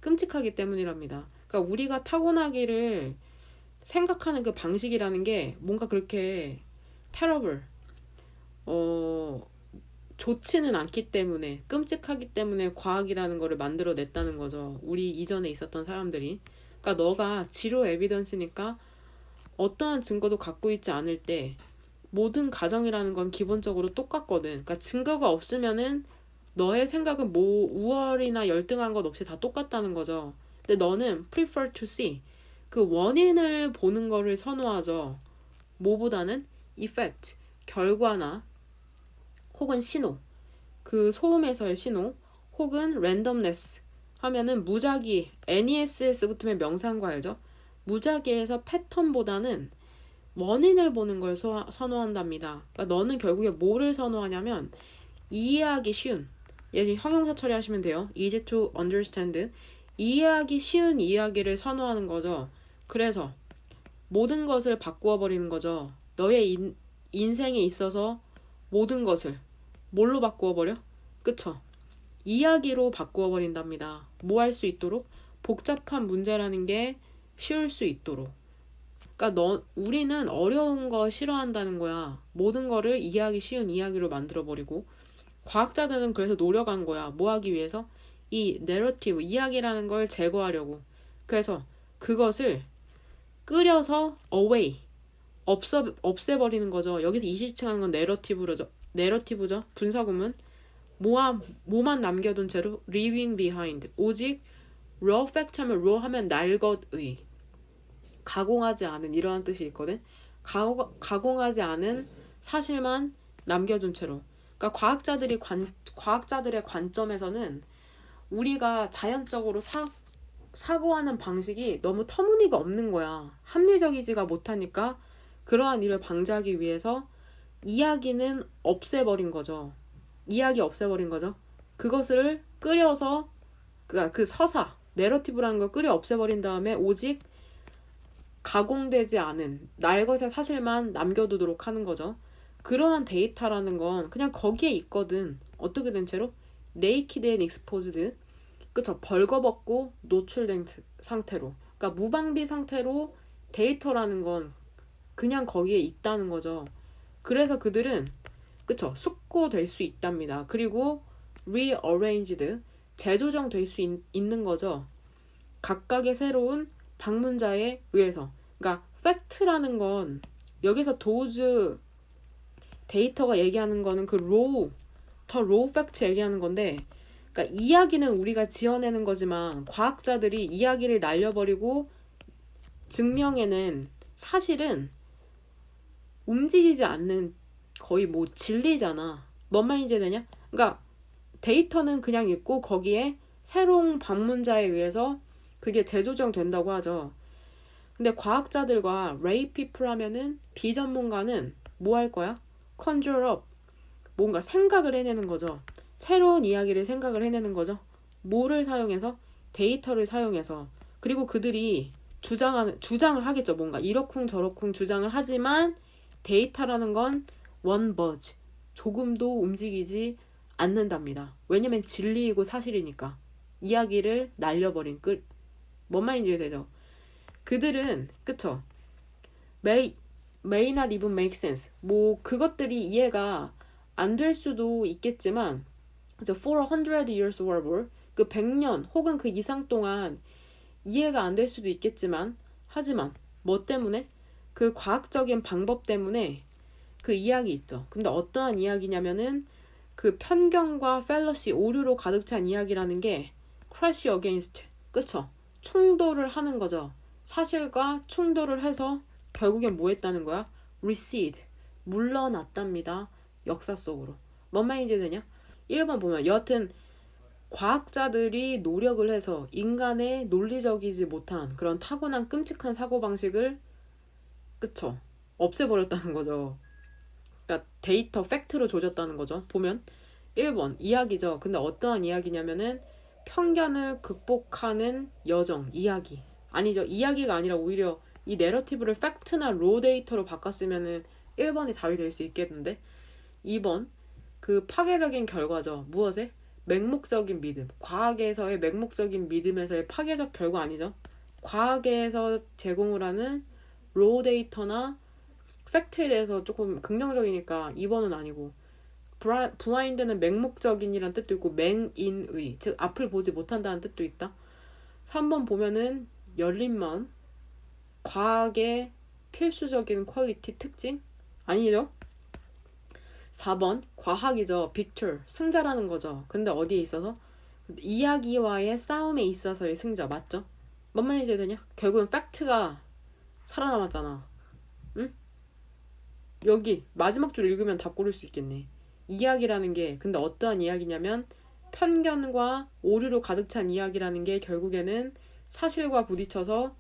끔찍하기 때문이랍니다. 그러니까 우리가 타고나기를 생각하는 그 방식이라는 게 뭔가 그렇게 terrible, 좋지는 않기 때문에, 끔찍하기 때문에 과학이라는 거를 만들어냈다는 거죠. 우리 이전에 있었던 사람들이. 그러니까 너가 지로 에비던스니까 어떠한 증거도 갖고 있지 않을 때 모든 가정이라는 건 기본적으로 똑같거든. 그러니까 증거가 없으면은 너의 생각은 뭐 우월이나 열등한 것 없이 다 똑같다는 거죠. 근데 너는 prefer to see, 그 원인을 보는 거를 선호하죠. 뭐보다는 effect, 결과나 혹은 신호, 그 소음에서의 신호, 혹은 randomness 하면은 무작위, NESS 붙으면 명사인 거 알죠? 무작위에서 패턴보다는 원인을 보는 걸 선호한답니다. 그러니까 너는 결국에 뭐를 선호하냐면 이해하기 쉬운, 얘 형용사 처리하시면 돼요. easy to understand, 이해하기 쉬운 이야기를 선호하는 거죠. 그래서 모든 것을 바꾸어 버리는 거죠. 너의 인생에 있어서 모든 것을 뭘로 바꾸어 버려? 그쵸? 이야기로 바꾸어 버린답니다. 뭐 할 수 있도록? 복잡한 문제라는 게 쉬울 수 있도록. 그러니까 우리는 어려운 거 싫어한다는 거야. 모든 거를 이해하기 쉬운 이야기로 만들어 버리고, 과학자들은 그래서 노력한 거야. 뭐 하기 위해서? 이 내러티브, 이야기라는 걸 제거하려고. 그래서 그것을 끓여서 away, 없애버리는 거죠. 여기서 이시칭하는 건 내러티브죠. 분사구문. 뭐만 남겨둔 채로 leaving behind. 오직 raw fact 하면 raw 하면 날 것의, 가공하지 않은, 이러한 뜻이 있거든. 가공하지 않은 사실만 남겨둔 채로. 그러니까 과학자들의 관점에서는 우리가 자연적으로 사고하는 방식이 너무 터무니가 없는 거야. 합리적이지가 못하니까 그러한 일을 방지하기 위해서 이야기는 없애버린 거죠. 이야기 없애버린 거죠. 그것을 끓여서 그 서사, 내러티브라는 걸 끓여 없애버린 다음에 오직 가공되지 않은 날것의 사실만 남겨두도록 하는 거죠. 그러한 데이터라는 건 그냥 거기에 있거든. 어떻게 된 채로? naked and exposed. 그쵸? 벌거벗고 노출된 상태로. 그러니까 무방비 상태로 데이터라는 건 그냥 거기에 있다는 거죠. 그래서 그들은 그쵸? 숙고될 수 있답니다. 그리고 rearranged, 재조정될 수 있는 거죠. 각각의 새로운 방문자에 의해서. 그러니까 팩트라는 건 여기서 도즈 데이터가 얘기하는 거는 그 더 로우 팩트 얘기하는 건데, 그러니까 이야기는 우리가 지어내는 거지만 과학자들이 이야기를 날려버리고 증명해낸 사실은 움직이지 않는 거의 뭐 진리잖아. 뭔 말인지 되냐? 그러니까 데이터는 그냥 있고 거기에 새로운 방문자에 의해서 그게 재조정된다고 하죠. 근데 과학자들과 레이 피플 하면은 비전문가는 뭐 할 거야? conjure up, 뭔가 생각을 해내는 거죠. 새로운 이야기를 생각을 해내는 거죠. 뭐를 사용해서? 데이터를 사용해서. 그리고 그들이 주장을 하겠죠. 뭔가 이러쿵 저러쿵 주장을 하지만 데이터라는 건 one buzz, 조금도 움직이지 않는답니다. 왜냐면 진리이고 사실이니까. 이야기를 날려버린 뭔 말인지 되죠? 그들은 그쵸? may not even make sense. 뭐 그것들이 이해가 안 될 수도 있겠지만 그쵸? For 100 years or more, 그 100년 혹은 그 이상 동안 이해가 안 될 수도 있겠지만 하지만 뭐 때문에? 그 과학적인 방법 때문에 그 이야기 있죠. 근데 어떠한 이야기냐면은 그 편견과 펠러시, 오류로 가득 찬 이야기라는 게 crash against, 그쵸? 충돌을 하는 거죠. 사실과 충돌을 해서 결국엔 뭐 했다는 거야? recede, 물러났답니다. 역사 속으로. 뭔 말인지 되냐? 1번 보면 여하튼 과학자들이 노력을 해서 인간의 논리적이지 못한 그런 타고난 끔찍한 사고방식을 그쵸? 없애버렸다는 거죠. 그러니까 데이터 팩트로 조졌다는 거죠. 보면 1번 이야기죠. 근데 어떠한 이야기냐면은 편견을 극복하는 여정, 이야기. 아니죠. 이야기가 아니라 오히려 이 내러티브를 팩트나 로 데이터로 바꿨으면은 1번이 답이 될 수 있겠는데 2번 그 파괴적인 결과죠. 무엇에? 맹목적인 믿음. 과학에서의 맹목적인 믿음에서의 파괴적 결과 아니죠. 과학에서 제공을 하는 로 데이터나 팩트에 대해서 조금 긍정적이니까 2번은 아니고 블라인드는 맹목적인이란 뜻도 있고 맹인의, 즉 앞을 보지 못한다는 뜻도 있다. 3번 보면은 열린 마음, 과학의 필수적인 퀄리티, 특징? 아니죠? 4번 과학이죠. 빅터, 승자라는 거죠. 근데 어디에 있어서? 이야기와의 싸움에 있어서의 승자, 맞죠? 뭔 말인지 되냐? 결국은 팩트가 살아남았잖아. 응? 여기 마지막 줄 읽으면 답 고를 수 있겠네. 이야기라는 게 근데 어떠한 이야기냐면 편견과 오류로 가득 찬 이야기라는 게 결국에는 사실과 부딪혀서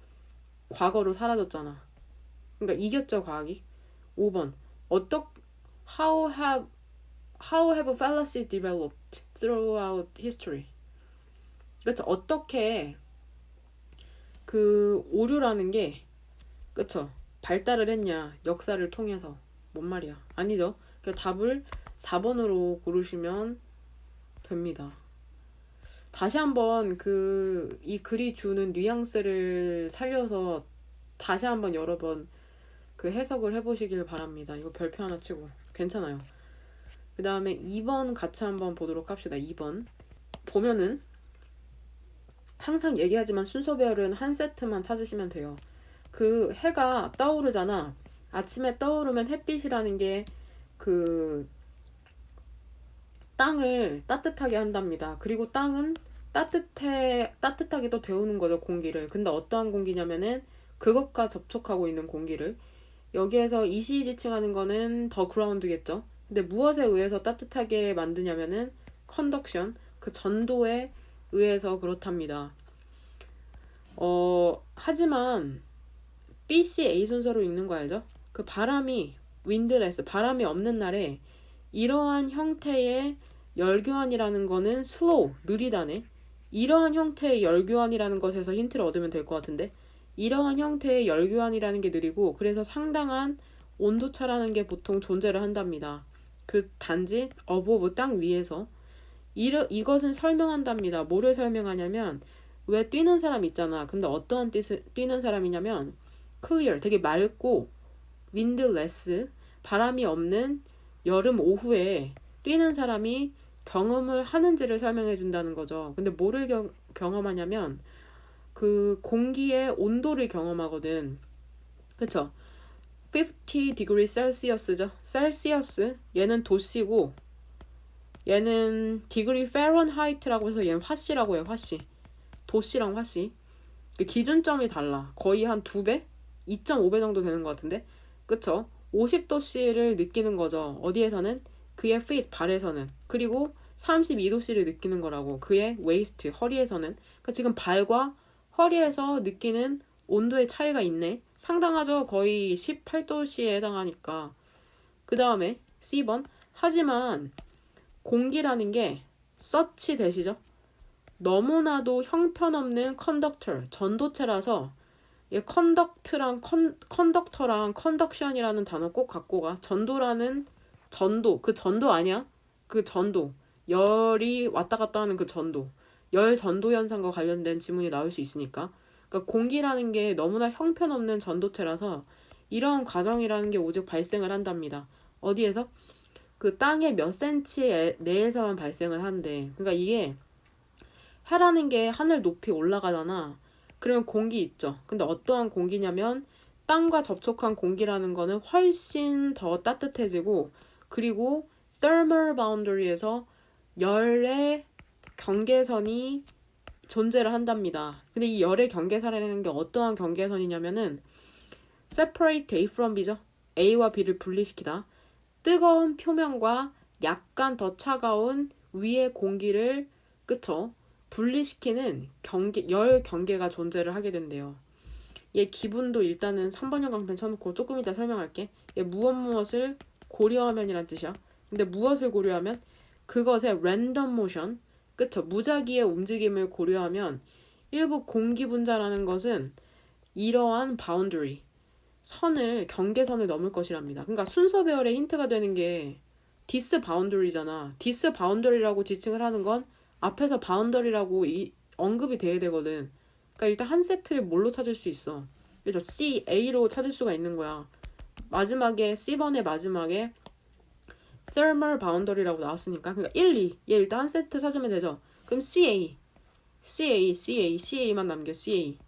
과거로 사라졌잖아. 그러니까 이겼죠, 과학이. 5번 How have fallacy developed throughout history? 그쵸? 어떻게 그 오류라는 게 그쵸? 발달을 했냐? 역사를 통해서. 뭔 말이야? 아니죠. 그 답을 4번으로 고르시면 됩니다. 다시 한번 이 글이 주는 뉘앙스를 살려서 다시 한번 여러 번 그 해석을 해보시길 바랍니다. 이거 별표 하나 치고. 괜찮아요. 그 다음에 2번 같이 한번 보도록 합시다. 2번. 보면은 항상 얘기하지만 순서별은 한 세트만 찾으시면 돼요. 그 해가 떠오르잖아. 아침에 떠오르면 햇빛이라는 게 그 땅을 따뜻하게 한답니다. 그리고 땅은 따뜻하게 또 데우는 거죠, 공기를. 근데 어떠한 공기냐면은 그것과 접촉하고 있는 공기를. 여기에서 이시지칭하는 거는 더 그라운드겠죠. 근데 무엇에 의해서 따뜻하게 만드냐면은 컨덕션, 그 전도에 의해서 그렇답니다. 하지만 BCA 순서로 읽는 거 알죠? 그 바람이 윈드레스, 바람이 없는 날에 이러한 형태의 열교환이라는 거는 슬로우, 느리다네. 이러한 형태의 열교환이라는 것에서 힌트를 얻으면 될 것 같은데, 이러한 형태의 열교환이라는 게 느리고 그래서 상당한 온도차라는 게 보통 존재를 한답니다. 그 단지 어보브 땅 위에서 이것은 설명한답니다. 뭐를 설명하냐면 왜 뛰는 사람 있잖아. 근데 어떠한 뛰는 사람이냐면 clear, 되게 맑고 windless, 바람이 없는 여름 오후에 뛰는 사람이 경험을 하는지를 설명해 준다는 거죠. 근데 뭐를 경험하냐면 그 공기의 온도를 경험하거든. 그쵸? 50 degree Celsius죠. 셀시어스. 얘는 도씨고 얘는 degree Fahrenheit라고 해서 얘는 화씨라고 해요. 화씨. 도씨랑 화씨. 그 기준점이 달라. 거의 한 2배? 2.5배 정도 되는 것 같은데? 그쵸? 50도씨를 느끼는 거죠. 어디에서는? 그의 feet, 발에서는. 그리고 32도씨를 느끼는 거라고. 그의 waist, 허리에서는. 그러니까 지금 발과 허리에서 느끼는 온도의 차이가 있네. 상당하죠. 거의 18도씨에 해당하니까. 그 다음에 C번. 하지만 공기라는 게 such 되시죠? 너무나도 형편없는 컨덕터, 전도체라서 얘 컨덕터랑 컨덕션이라는 단어 꼭 갖고 가. 전도라는 전도, 그 전도 아니야? 그 전도. 열이 왔다 갔다 하는 그 전도. 열 전도 현상과 관련된 지문이 나올 수 있으니까. 그러니까 공기라는 게 너무나 형편없는 전도체라서 이러한 과정이라는 게 오직 발생을 한답니다. 어디에서? 그 땅의 몇 센치 내에서만 발생을 한대. 그러니까 이게 해라는 게 하늘 높이 올라가잖아. 그러면 공기 있죠. 근데 어떠한 공기냐면 땅과 접촉한 공기라는 거는 훨씬 더 따뜻해지고 그리고 thermal boundary에서 열의 경계선이 존재를 한답니다. 근데 이 열의 경계선이라는 게 어떠한 경계선이냐면은 separate A from B죠. A와 B를 분리시키다. 뜨거운 표면과 약간 더 차가운 위의 공기를 그쵸? 분리시키는 열 경계가 존재를 하게 된대요. 얘 기분도 일단은 3번 형광펜 쳐놓고 조금 이따 설명할게. 얘 무엇을 고려하면이란 뜻이야. 근데 무엇을 고려하면? 그것의 random motion, 그쵸? 무작위의 움직임을 고려하면 일부 공기 분자라는 것은 이러한 boundary, 경계선을 넘을 것이랍니다. 그러니까 순서 배열의 힌트가 되는 게 디스 바운더리잖아. 디스 바운더리라고 지칭을 하는 건 앞에서 바운더리라고 언급이 돼야 되거든. 그러니까 일단 한 세트를 뭘로 찾을 수 있어? 그래서 C, A로 찾을 수가 있는 거야. 마지막에 C번의 마지막에 thermal boundary라고 나왔으니까 그러니까 1, 2. 얘 일단 한 세트 찾으면 되죠. 그럼 CA만 남겨. CA.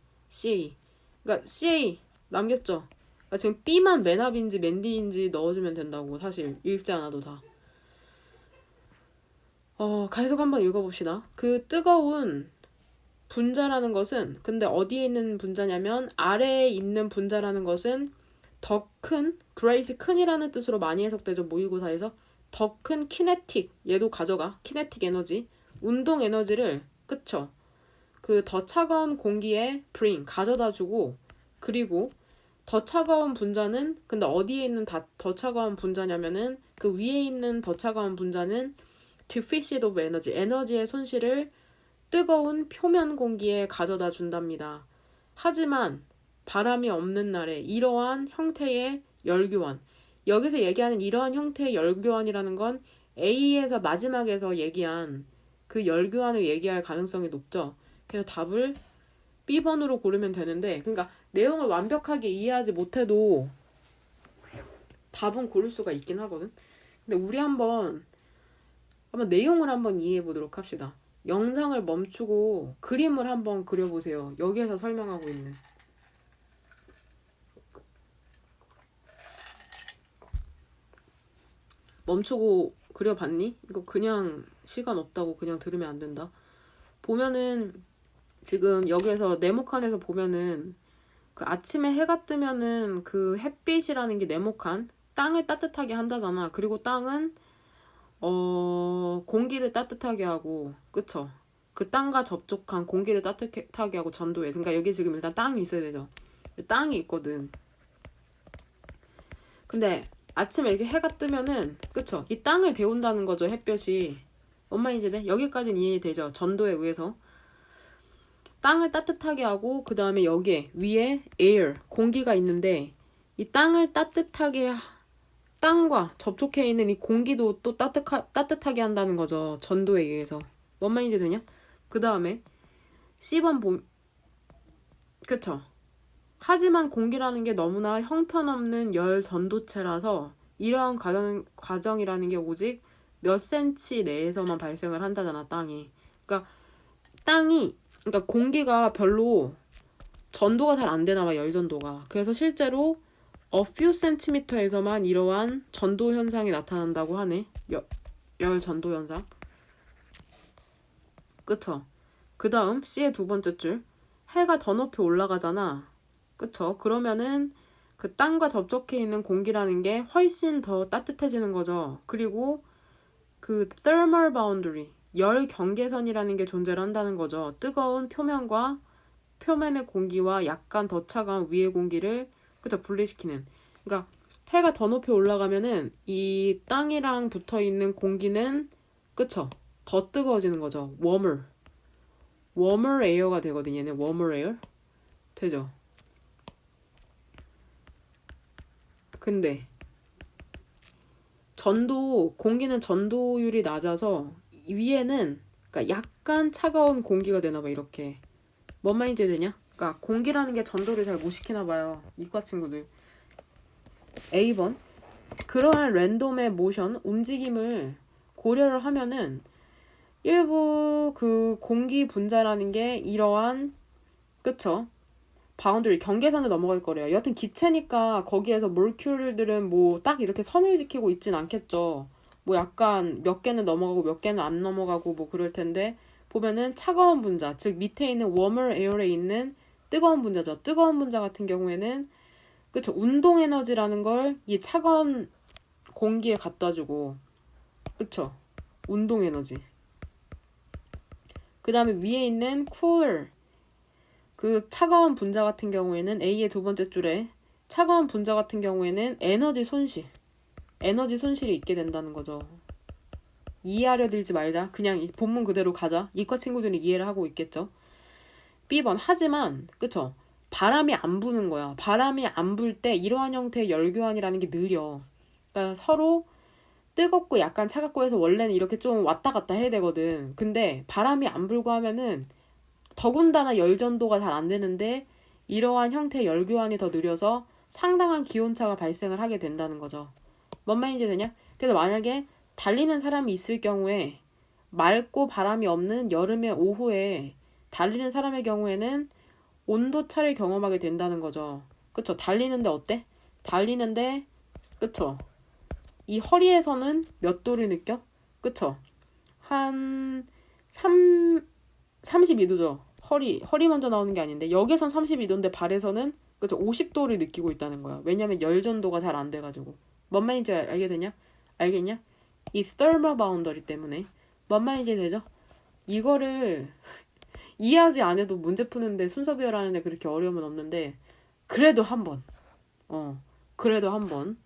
그러니까 CA 남겼죠. 그러니까 지금 B만 맨합인지 맨디인지 넣어주면 된다고. 사실 읽지 않아도 다. 계속 한번 읽어봅시다. 그 뜨거운 분자라는 것은 근데 어디에 있는 분자냐면 아래에 있는 분자라는 것은 더 큰, great 큰이라는 뜻으로 많이 해석되죠. 모의고사에서. 더 큰 kinetic, 얘도 가져가. kinetic 에너지, 운동 에너지를 그쵸? 그 더 차가운 공기에 bring, 가져다주고 그리고 더 차가운 분자는 근데 어디에 있는 더 차가운 분자냐면은 그 위에 있는 더 차가운 분자는 deficit of energy, 에너지의 손실을 뜨거운 표면 공기에 가져다 준답니다. 하지만 바람이 없는 날에 이러한 형태의 열교환, 여기서 얘기하는 이러한 형태의 열교환이라는 건 A에서 마지막에서 얘기한 그 열교환을 얘기할 가능성이 높죠. 그래서 답을 B번으로 고르면 되는데, 그러니까 내용을 완벽하게 이해하지 못해도 답은 고를 수가 있긴 하거든. 근데 우리 한번 내용을 한번 이해해 보도록 합시다. 영상을 멈추고 그림을 한번 그려보세요. 여기에서 설명하고 있는. 멈추고 그려봤니? 이거 그냥 시간 없다고 그냥 들으면 안 된다. 보면은 지금 여기에서 네모칸에서 보면은 그 아침에 해가 뜨면은 그 햇빛이라는 게 네모칸, 땅을 따뜻하게 한다잖아. 그리고 땅은 공기를 따뜻하게 하고, 그쵸? 그 땅과 접촉한 공기를 따뜻하게 하고 전도해. 그러니까 여기 지금 일단 땅이 있어야 되죠. 땅이 있거든. 근데 아침에 이렇게 해가 뜨면은, 그쵸? 이 땅을 데운다는 거죠, 햇볕이. 엄마 이제 네? 여기까지는 이해되죠? 전도에 의해서. 땅을 따뜻하게 하고, 그 다음에 여기에, 위에 air, 공기가 있는데, 이 땅을 따뜻하게, 땅과 접촉해 있는 이 공기도 또 따뜻하게 한다는 거죠. 전도에 의해서. 뭔 말인지 되냐? 그 다음에, C번 그쵸? 하지만 공기라는 게 너무나 형편없는 열 전도체라서 이러한 과정이라는 게 오직 몇 센치 내에서만 발생을 한다잖아, 땅이. 그러니까 그러니까 공기가 별로 전도가 잘 안 되나 봐, 열 전도가. 그래서 실제로 a few centimeter에서만 이러한 전도 현상이 나타난다고 하네. 열 전도 현상. 그쵸? 그 다음 C의 두 번째 줄. 해가 더 높이 올라가잖아. 그쵸? 그러면은 그 땅과 접촉해 있는 공기라는 게 훨씬 더 따뜻해지는 거죠. 그리고 그 thermal boundary, 열 경계선이라는 게 존재를 한다는 거죠. 뜨거운 표면의 공기와 약간 더 차가운 위의 공기를 그쵸 분리시키는. 그러니까 해가 더 높이 올라가면은 이 땅이랑 붙어 있는 공기는 그쵸 더 뜨거워지는 거죠. warmer air가 되거든요. 얘는 warmer air 되죠. 근데 공기는 전도율이 낮아서 위에는 그러니까 약간 차가운 공기가 되나 봐 이렇게. 뭔 말인지 되냐? 그러니까 공기라는 게 전도를 잘 못 시키나 봐요. 이과 친구들. A번 그러한 랜덤의 모션, 움직임을 고려를 하면은 일부 그 공기 분자라는 게 이러한 그쵸? 바운드리 경계선을 넘어갈 거래요. 여하튼 기체니까 거기에서 몰큘들은 뭐 딱 이렇게 선을 지키고 있진 않겠죠. 뭐 약간 몇 개는 넘어가고 몇 개는 안 넘어가고 뭐 그럴 텐데 보면은 차가운 분자, 즉 밑에 있는 warmer air에 있는 뜨거운 분자죠. 뜨거운 분자 같은 경우에는 그쵸 운동 에너지라는 걸 이 차가운 공기에 갖다 주고 그쵸 운동 에너지. 그 다음에 위에 있는 cooler 그 차가운 분자 같은 경우에는 A의 두 번째 줄에 차가운 분자 같은 경우에는 에너지 손실이 있게 된다는 거죠. 이해하려 들지 말자. 그냥 이 본문 그대로 가자. 이과 친구들이 이해를 하고 있겠죠. B번 하지만 그쵸 바람이 안 부는 거야. 바람이 안 불 때 이러한 형태의 열교환이라는 게 느려. 그러니까 서로 뜨겁고 약간 차갑고 해서 원래는 이렇게 좀 왔다 갔다 해야 되거든. 근데 바람이 안 불고 하면은 더군다나 열전도가 잘 안 되는데 이러한 형태의 열교환이 더 느려서 상당한 기온차가 발생을 하게 된다는 거죠. 뭔 말인지 되냐? 그래서 만약에 달리는 사람이 있을 경우에 맑고 바람이 없는 여름의 오후에 달리는 사람의 경우에는 온도차를 경험하게 된다는 거죠. 그쵸? 달리는데 어때? 달리는데 그쵸? 이 허리에서는 몇 도를 느껴? 그쵸? 한 32도죠. 허리 먼저 나오는 게 아닌데 여기선 32도인데 발에서는 그쵸 50도를 느끼고 있다는 거야. 왜냐면 열전도가 잘 안 돼가지고. 뭔 말인지 알게 되냐? 알겠냐? 이 thermal boundary 때문에. 뭔 말인지 되죠? 이거를 이해하지 않아도 문제 푸는데 순서 배열하는데 그렇게 어려움은 없는데 그래도 한번 그래도 한번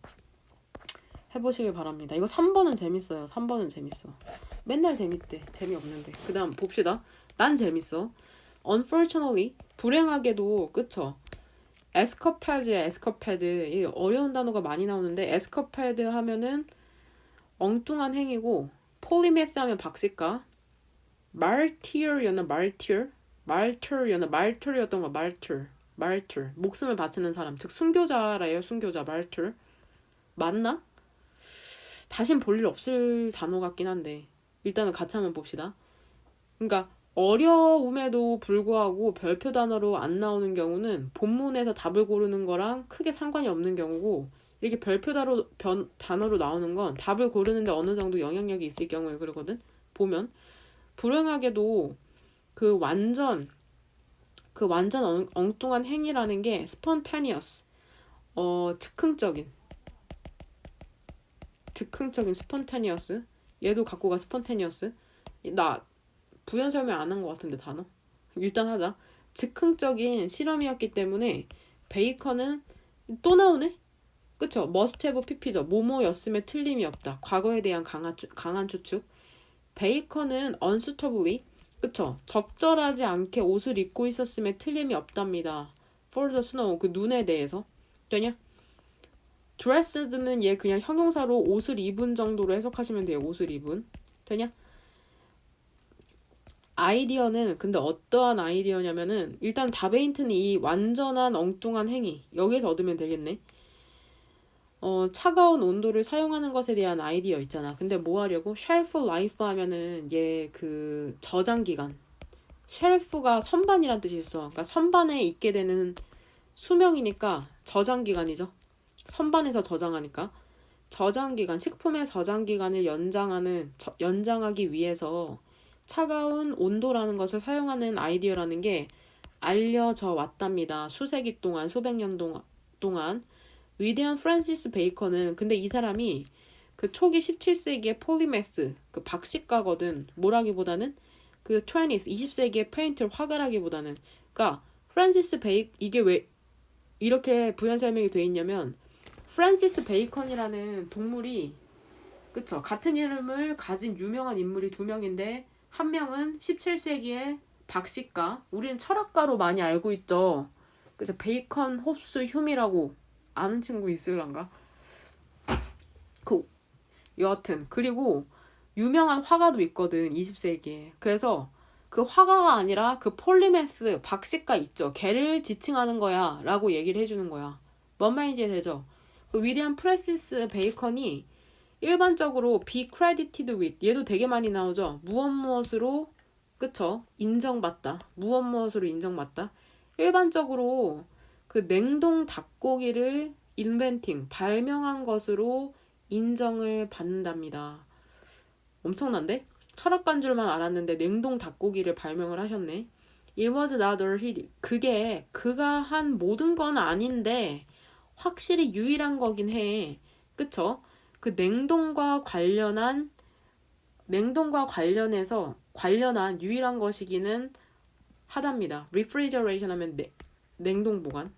해보시길 바랍니다. 이거 3번은 재밌어요. 3번은 재밌어. 맨날 재밌대. 재미없는데. 그 다음 봅시다. 난 재밌어. Unfortunately, 불행하게도 그쵸? 에스커패드야 에스커패드. 이 어려운 단어가 많이 나오는데 에스커패드 하면은 엉뚱한 행위고 폴리메스 하면 박식가 말티어였던 거 말툴 목숨을 바치는 사람 즉 순교자래요. 순교자 말툴 맞나? 다신 볼 일 없을 단어 같긴 한데 일단은 같이 한번 봅시다. 그러니까 어려움에도 불구하고 별표 단어로 안 나오는 경우는 본문에서 답을 고르는 거랑 크게 상관이 없는 경우고 이렇게 별표 단어로 나오는 건 답을 고르는데 어느 정도 영향력이 있을 경우에 그러거든. 보면 불행하게도 그 완전 엉뚱한 행위라는 게 spontaneous 즉흥적인 즉흥적인 스폰타니어스. 얘도 갖고 가 스폰타니어스. 나 부연 설명 안 한 것 같은데 단어. 일단 하자. 즉흥적인 실험이었기 때문에 베이컨은 또 나오네? 그쵸? must have pp죠. 뭐뭐였음에 틀림이 없다. 과거에 대한 강한 추측. 베이컨은 unsuitably, 그쵸? 적절하지 않게 옷을 입고 있었음에 틀림이 없답니다. for the snow, 그 눈에 대해서. 되냐? dressed는 얘 그냥 형용사로 옷을 입은 정도로 해석하시면 돼요. 옷을 입은. 되냐? 아이디어는 근데 어떠한 아이디어냐면은 일단 답의 힌트는 이 완전한 엉뚱한 행위. 여기에서 얻으면 되겠네. 차가운 온도를 사용하는 것에 대한 아이디어 있잖아. 근데 뭐 하려고? shelf life 하면은 얘 그 저장 기간. shelf가 선반이란 뜻이 있어. 그러니까 선반에 있게 되는 수명이니까 저장 기간이죠. 선반에서 저장하니까. 저장 기간, 식품의 저장 기간을 연장하기 위해서 차가운 온도라는 것을 사용하는 아이디어라는 게 알려져 왔답니다. 수세기 동안, 수백 년 동안. 위대한 프란시스 베이컨은 근데 이 사람이 그 초기 17세기의 폴리매스 그 박식가거든. 뭐라기보다는 그 20세기의 페인트 화가라기보다는. 그러니까 이게 왜 이렇게 부연 설명이 돼 있냐면 프란시스 베이컨이라는 동물이 그쵸 같은 이름을 가진 유명한 인물이 두 명인데 한 명은 17세기의 박식가. 우리는 철학가로 많이 알고 있죠. 그죠? 베이컨, 홉스, 휴미라고 아는 친구 있을란가? 여하튼 그리고 유명한 화가도 있거든 20세기에. 그래서 그 화가가 아니라 그 폴리메스 박식가 있죠. 걔를 지칭하는 거야 라고 얘기를 해주는 거야. 뭔 말인지 되죠? 그 위대한 프란시스 베이컨이 일반적으로 be credited with 얘도 되게 많이 나오죠. 무엇으로 그쵸? 무엇으로 인정받다. 일반적으로 그 냉동 닭고기를 발명한 것으로 인정을 받는답니다. 엄청난데? 철학가인 줄만 알았는데 냉동 닭고기를 발명을 하셨네. It was not all he did. 그게 그가 한 모든 건 아닌데 확실히 유일한 거긴 해. 그쵸? 그 냉동과 관련한 유일한 것이기는 하답니다. refrigeration 하면 냉동 보관.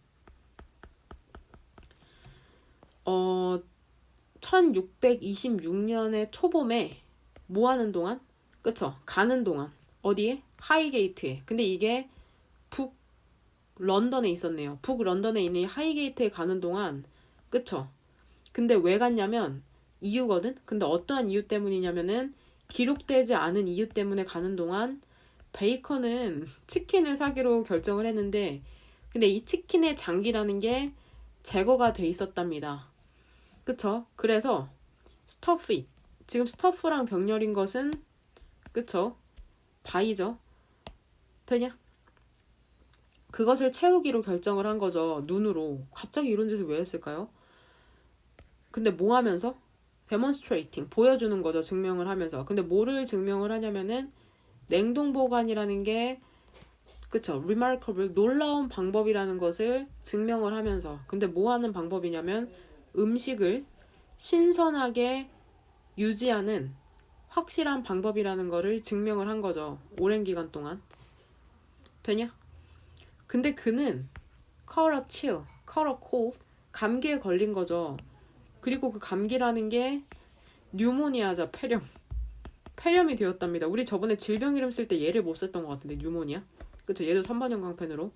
1626년의 초봄에 뭐 하는 동안? 그쵸? 가는 동안. 어디에? 하이게이트에. 근데 이게 런던에 있었네요. 런던에 있는 이 하이게이트에 가는 동안. 그쵸? 근데 왜 갔냐면 이유거든? 근데 어떠한 이유 때문이냐면은 기록되지 않은 이유 때문에 가는 동안 베이컨은 치킨을 사기로 결정을 했는데 근데 이 치킨의 장기라는 게 제거가 돼 있었답니다. 그쵸? 그래서 stuff it. 지금 stuff랑 병렬인 것은 그쵸? 바이죠? 되냐? 그것을 채우기로 결정을 한 거죠. 눈으로. 갑자기 이런 짓을 왜 했을까요? 근데 뭐 하면서? demonstrating. 보여주는 거죠. 증명을 하면서. 근데 뭐를 증명을 하냐면은 냉동 보관이라는 게 그쵸? remarkable. 놀라운 방법이라는 것을 증명을 하면서. 근데 뭐 하는 방법이냐면 음식을 신선하게 유지하는 확실한 방법이라는 거를 증명을 한 거죠. 오랜 기간 동안. 되냐? 근데 그는 caught a cold, 감기에 걸린 거죠. 그리고 그 감기라는 게 뉴모니아자, 폐렴이 되었답니다. 우리 저번에 질병 이름 쓸 때 얘를 못 썼던 것 같은데 뉴모니아? 그쵸? 얘도 3번 형광펜으로.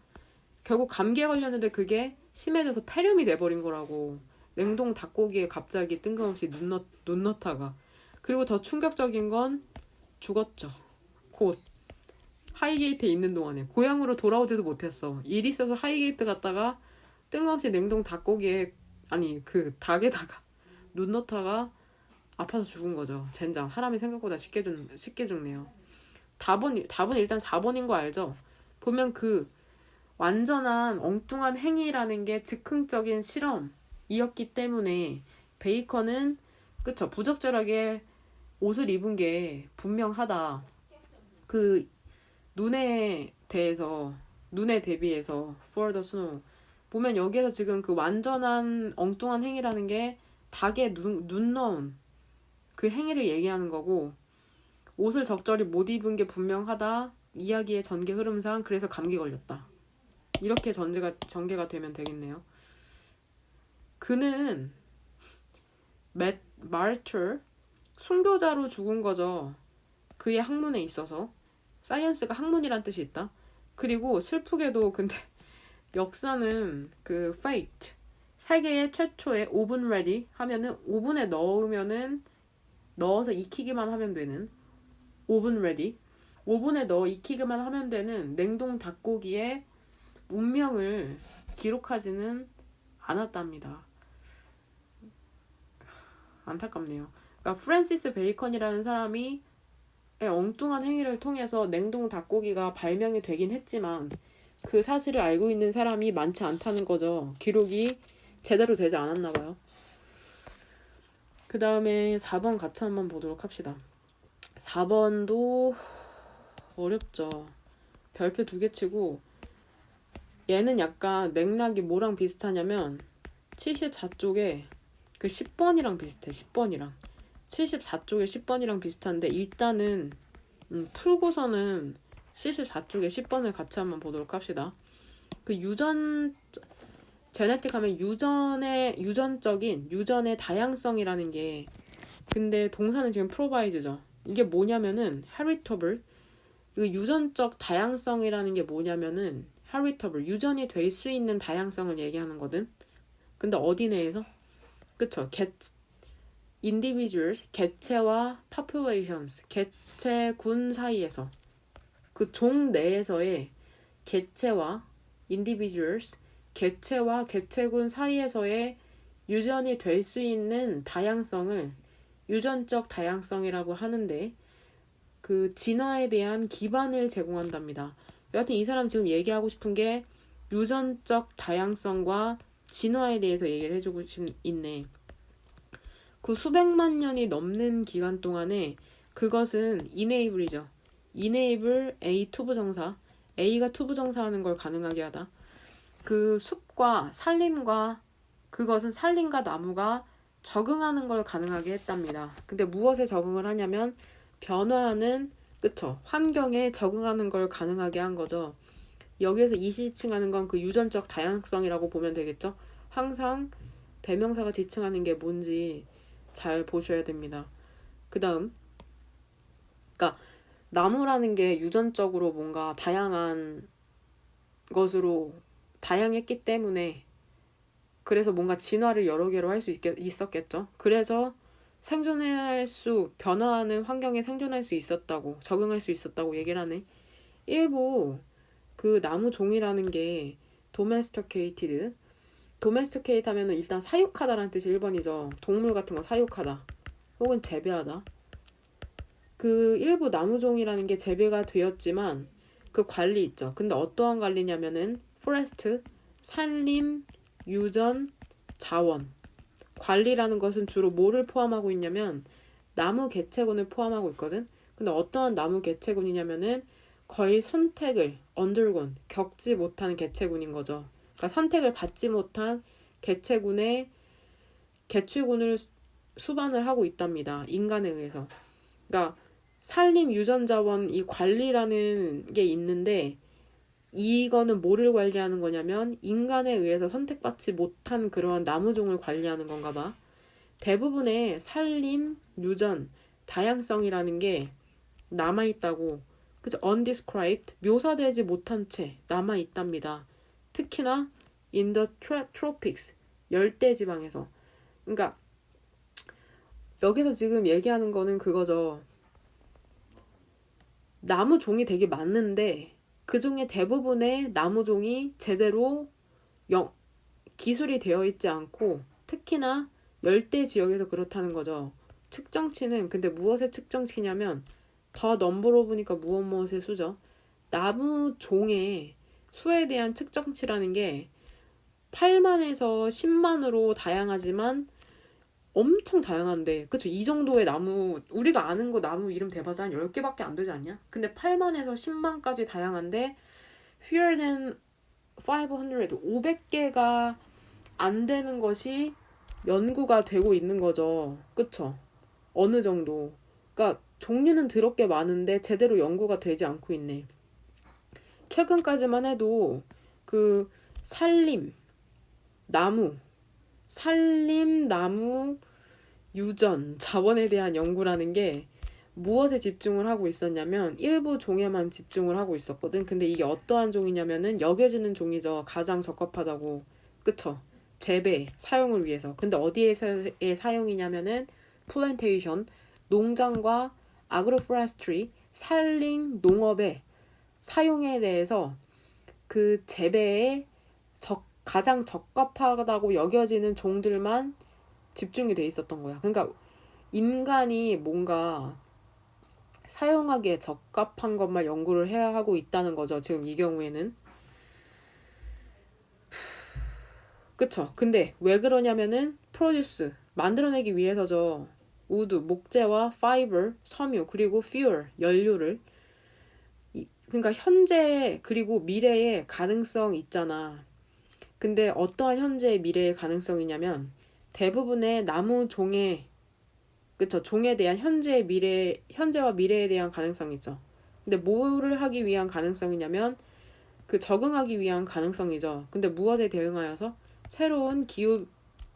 결국 감기에 걸렸는데 그게 심해져서 폐렴이 돼버린 거라고. 냉동 닭고기에 갑자기 뜬금없이 눈 넣다가. 그리고 더 충격적인 건 죽었죠. 곧. 하이게이트에 있는 동안에. 고향으로 돌아오지도 못했어. 일이 있어서 하이게이트 갔다가 뜬금없이 냉동 닭고기에 그 닭에다가 눈 넣다가 아파서 죽은 거죠. 젠장. 사람이 생각보다 쉽게 죽네요. 답은 일단 4번인 거 알죠? 보면 그 완전한 엉뚱한 행위라는 게 즉흥적인 실험이었기 때문에 베이컨은 그쵸 부적절하게 옷을 입은 게 분명하다. 그 눈에 대비해서 for the snow 보면 여기에서 지금 그 완전한 엉뚱한 행위라는 게 닭에 눈 넣은 그 행위를 얘기하는 거고, 옷을 적절히 못 입은 게 분명하다. 이야기의 전개 흐름상 그래서 감기 걸렸다. 이렇게 전개가 되면 되겠네요. 그는 마르트 순교자로 죽은 거죠. 그의 학문에 있어서. 사이언스가 학문이란 뜻이 있다. 그리고 슬프게도 근데 역사는 그 fate 세계의 최초의 오븐 레디 하면은 오븐에 넣어서 익히기만 하면 되는 오븐 레디, 오븐에 넣어 익히기만 하면 되는 냉동 닭고기의 운명을 기록하지는 않았답니다. 안타깝네요. 그러니까 프랜시스 베이컨이라는 사람이 엉뚱한 행위를 통해서 냉동 닭고기가 발명이 되긴 했지만 그 사실을 알고 있는 사람이 많지 않다는 거죠. 기록이 제대로 되지 않았나 봐요. 그 다음에 4번 같이 한번 보도록 합시다. 4번도 어렵죠. 별표 2개 치고 얘는 약간 맥락이 뭐랑 비슷하냐면 74쪽에 그 10번이랑 비슷해. 10번이랑 74쪽에 10번이랑 비슷한데 일단은 풀고서는 74쪽에 10번을 같이 한번 보도록 합시다. 그 제네틱 하면 유전의 다양성이라는 게 근데 동사는 지금 provide죠. 이게 뭐냐면은 heritable 그 유전적 다양성이라는 게 뭐냐면은 heritable 유전이 될 수 있는 다양성을 얘기하는 거든. 근데 어디 내에서? 그쵸. individuals 개체와 populations 개체군 사이에서 그 종 내에서의 개체와 individuals 개체와 개체군 사이에서의 유전이 될 수 있는 다양성을 유전적 다양성이라고 하는데 그 진화에 대한 기반을 제공한답니다. 여하튼 이 사람 지금 얘기하고 싶은 게 유전적 다양성과 진화에 대해서 얘기를 해주고 있네. 그 수백만 년이 넘는 기간 동안에 그것은 enable이죠. enable A 투부정사 A가 투부정사하는 걸 가능하게 하다. 그 숲과 산림과 그것은 산림과 나무가 적응하는 걸 가능하게 했답니다. 근데 무엇에 적응을 하냐면 변화하는 그쵸 환경에 적응하는 걸 가능하게 한 거죠. 여기에서 이시지칭하는 건 그 유전적 다양성이라고 보면 되겠죠. 항상 대명사가 지칭하는 게 뭔지 잘 보셔야 됩니다. 그 다음 그러니까 나무라는 게 유전적으로 뭔가 다양한 것으로 다양했기 때문에 그래서 뭔가 진화를 여러 개로 할 수 있었겠죠. 그래서 변화하는 환경에 생존할 수 있었다고, 적응할 수 있었다고 얘기를 하네. 일부 그 나무 종이라는 게 domesticated 하면은 일단 사육하다라는 뜻이 1번이죠. 동물 같은 거 사육하다 혹은 재배하다. 그 일부 나무종이라는 게 재배가 되었지만 그 관리 있죠. 근데 어떠한 관리냐면은 포레스트, 산림, 유전, 자원. 관리라는 것은 주로 뭐를 포함하고 있냐면 나무 개체군을 포함하고 있거든. 근데 어떠한 나무 개체군이냐면은 거의 선택을 겪지 못한 개체군인 거죠. 그러니까 선택을 받지 못한 개체군을 수반을 하고 있답니다. 인간에 의해서. 그러니까 산림 유전 자원 이 관리라는 게 있는데 이거는 뭐를 관리하는 거냐면 인간에 의해서 선택받지 못한 그러한 나무종을 관리하는 건가 봐. 대부분의 산림, 유전, 다양성이라는 게 남아있다고. 그죠? undescribed, 묘사되지 못한 채 남아있답니다. 특히나 in the tropics, 열대지방에서. 그러니까 여기서 지금 얘기하는 거는 그거죠. 나무종이 되게 많은데 그 중에 대부분의 나무종이 제대로 기술이 되어 있지 않고 특히나 열대 지역에서 그렇다는 거죠. 측정치는 근데 무엇의 측정치냐면 더 넘버로 보니까 무엇의 수죠. 나무종의 수에 대한 측정치라는 게 8만에서 10만으로 다양하지만 엄청 다양한데 그쵸? 이 정도의 나무 우리가 아는 거 나무 이름 대봐자 한 10개밖에 안 되지 않냐? 근데 8만에서 10만까지 다양한데 fewer than 500개가 안 되는 것이 연구가 되고 있는 거죠. 그쵸? 어느 정도. 그러니까 종류는 더럽게 많은데 제대로 연구가 되지 않고 있네. 최근까지만 해도 그 산림, 나무, 산림, 나무, 유전, 자원에 대한 연구라는 게 무엇에 집중을 하고 있었냐면 일부 종에만 집중을 하고 있었거든. 근데 이게 어떠한 종이냐면은 여겨지는 종이죠. 가장 적합하다고. 그쵸? 재배, 사용을 위해서. 근데 어디에서의 사용이냐면은 플랜테이션, 농장과 아그로포레스트리, 산림, 농업의 사용에 대해서 그 재배에 가장 적합하다고 여겨지는 종들만 집중이 돼 있었던 거야. 그러니까 인간이 뭔가 사용하기에 적합한 것만 연구를 해야 하고 있다는 거죠. 지금 이 경우에는. 그쵸? 근데 왜 그러냐면은 프로듀스 만들어내기 위해서죠. 우드, 목재와 파이버, 섬유, 그리고 fuel, 연료를 그러니까 현재 그리고 미래의 가능성 있잖아. 근데 어떠한 현재의 미래의 가능성이냐면 대부분의 나무 종의 그쵸 종에 대한 현재와 미래에 대한 가능성이 있죠. 근데 뭐를 하기 위한 가능성이냐면 그 적응하기 위한 가능성이죠. 근데 무엇에 대응하여서 새로운 기후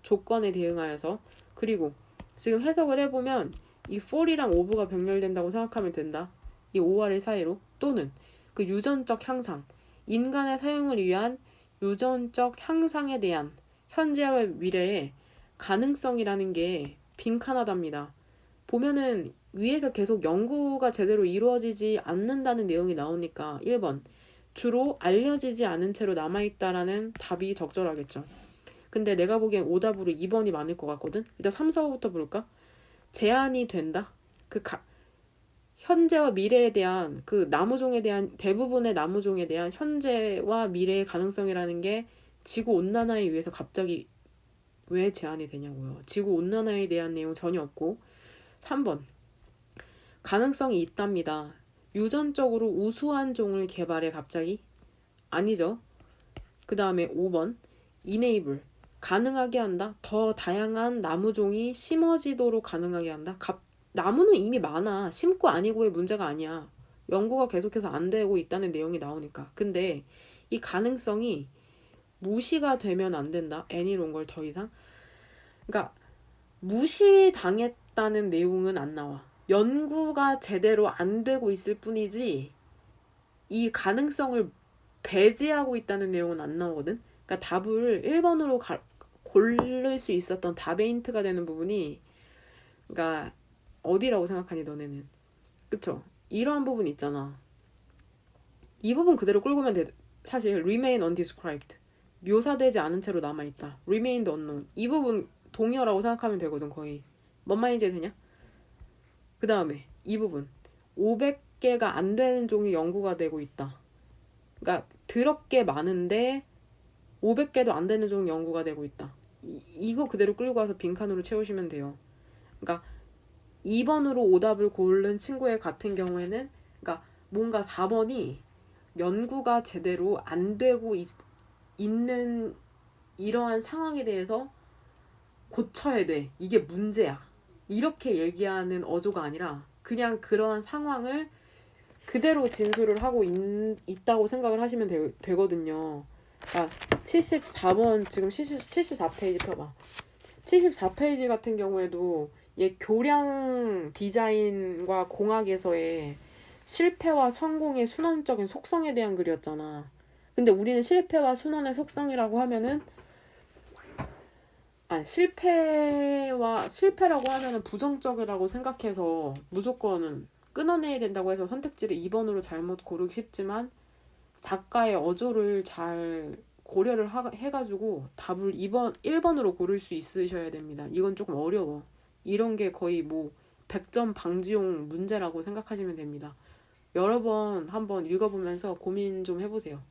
조건에 대응하여서 그리고 지금 해석을 해보면 이 for이랑 over가 병렬된다고 생각하면 된다. 이 5와를 사이로 또는 그 유전적 향상 인간의 사용을 위한 유전적 향상에 대한 현재와 미래의 가능성이라는 게 빈칸하답니다. 보면은 위에서 계속 연구가 제대로 이루어지지 않는다는 내용이 나오니까 1번 주로 알려지지 않은 채로 남아있다라는 답이 적절하겠죠. 근데 내가 보기엔 오답으로 2번이 많을 것 같거든. 일단 3, 4호부터 볼까? 제한이 된다. 현재와 미래에 대한 그 나무종에 대한 대부분의 나무종에 대한 현재와 미래의 가능성이라는 게 지구 온난화에 의해서 갑자기 왜 제한이 되냐고요. 지구 온난화에 대한 내용 전혀 없고 3번 가능성이 있답니다. 유전적으로 우수한 종을 개발해 갑자기? 아니죠. 그 다음에 5번 enable 가능하게 한다. 더 다양한 나무종이 심어지도록 가능하게 한다. 나무는 이미 많아. 심고 아니고의 문제가 아니야. 연구가 계속해서 안 되고 있다는 내용이 나오니까. 근데 이 가능성이 무시가 되면 안 된다. 애니론 걸 더 이상. 그러니까 무시당했다는 내용은 안 나와. 연구가 제대로 안 되고 있을 뿐이지 이 가능성을 배제하고 있다는 내용은 안 나오거든. 그러니까 답을 1번으로 고를 수 있었던 답의 힌트가 되는 부분이 그러니까 어디라고 생각하니 너네는? 그쵸? 이러한 부분 있잖아. 이 부분 그대로 끌고 오면 돼. 사실 remain undescribed 묘사되지 않은 채로 남아있다. remained unknown 이 부분 동의어라고 생각하면 되거든 거의. 뭔 말인지 되냐? 그 다음에 이 부분 500개가 안 되는 종이 연구가 되고 있다. 그러니까 더럽게 많은데 500개도 안 되는 종 연구가 되고 있다. 이거 그대로 끌고 와서 빈칸으로 채우시면 돼요. 그러니까 2번으로 오답을 고른 친구의 같은 경우에는 그러니까 뭔가 4번이 연구가 제대로 안 되고 있는 이러한 상황에 대해서 고쳐야 돼. 이게 문제야. 이렇게 얘기하는 어조가 아니라 그냥 그러한 상황을 그대로 진술을 하고 있다고 생각을 하시면 되거든요. 그러니까 74번 지금 74페이지 펴봐. 74페이지 같은 경우에도 얘 교량 디자인과 공학에서의 실패와 성공의 순환적인 속성에 대한 글이었잖아. 근데 우리는 실패와 순환의 속성이라고 하면은 실패라고 하면은 부정적이라고 생각해서 무조건 끊어내야 된다고 해서 선택지를 2번으로 잘못 고르기 쉽지만 작가의 어조를 잘 고려를 해가지고 답을 1번으로 고를 수 있으셔야 됩니다. 이건 조금 어려워. 이런 게 거의 뭐 100점 방지용 문제라고 생각하시면 됩니다. 여러 번 한번 읽어보면서 고민 좀 해보세요.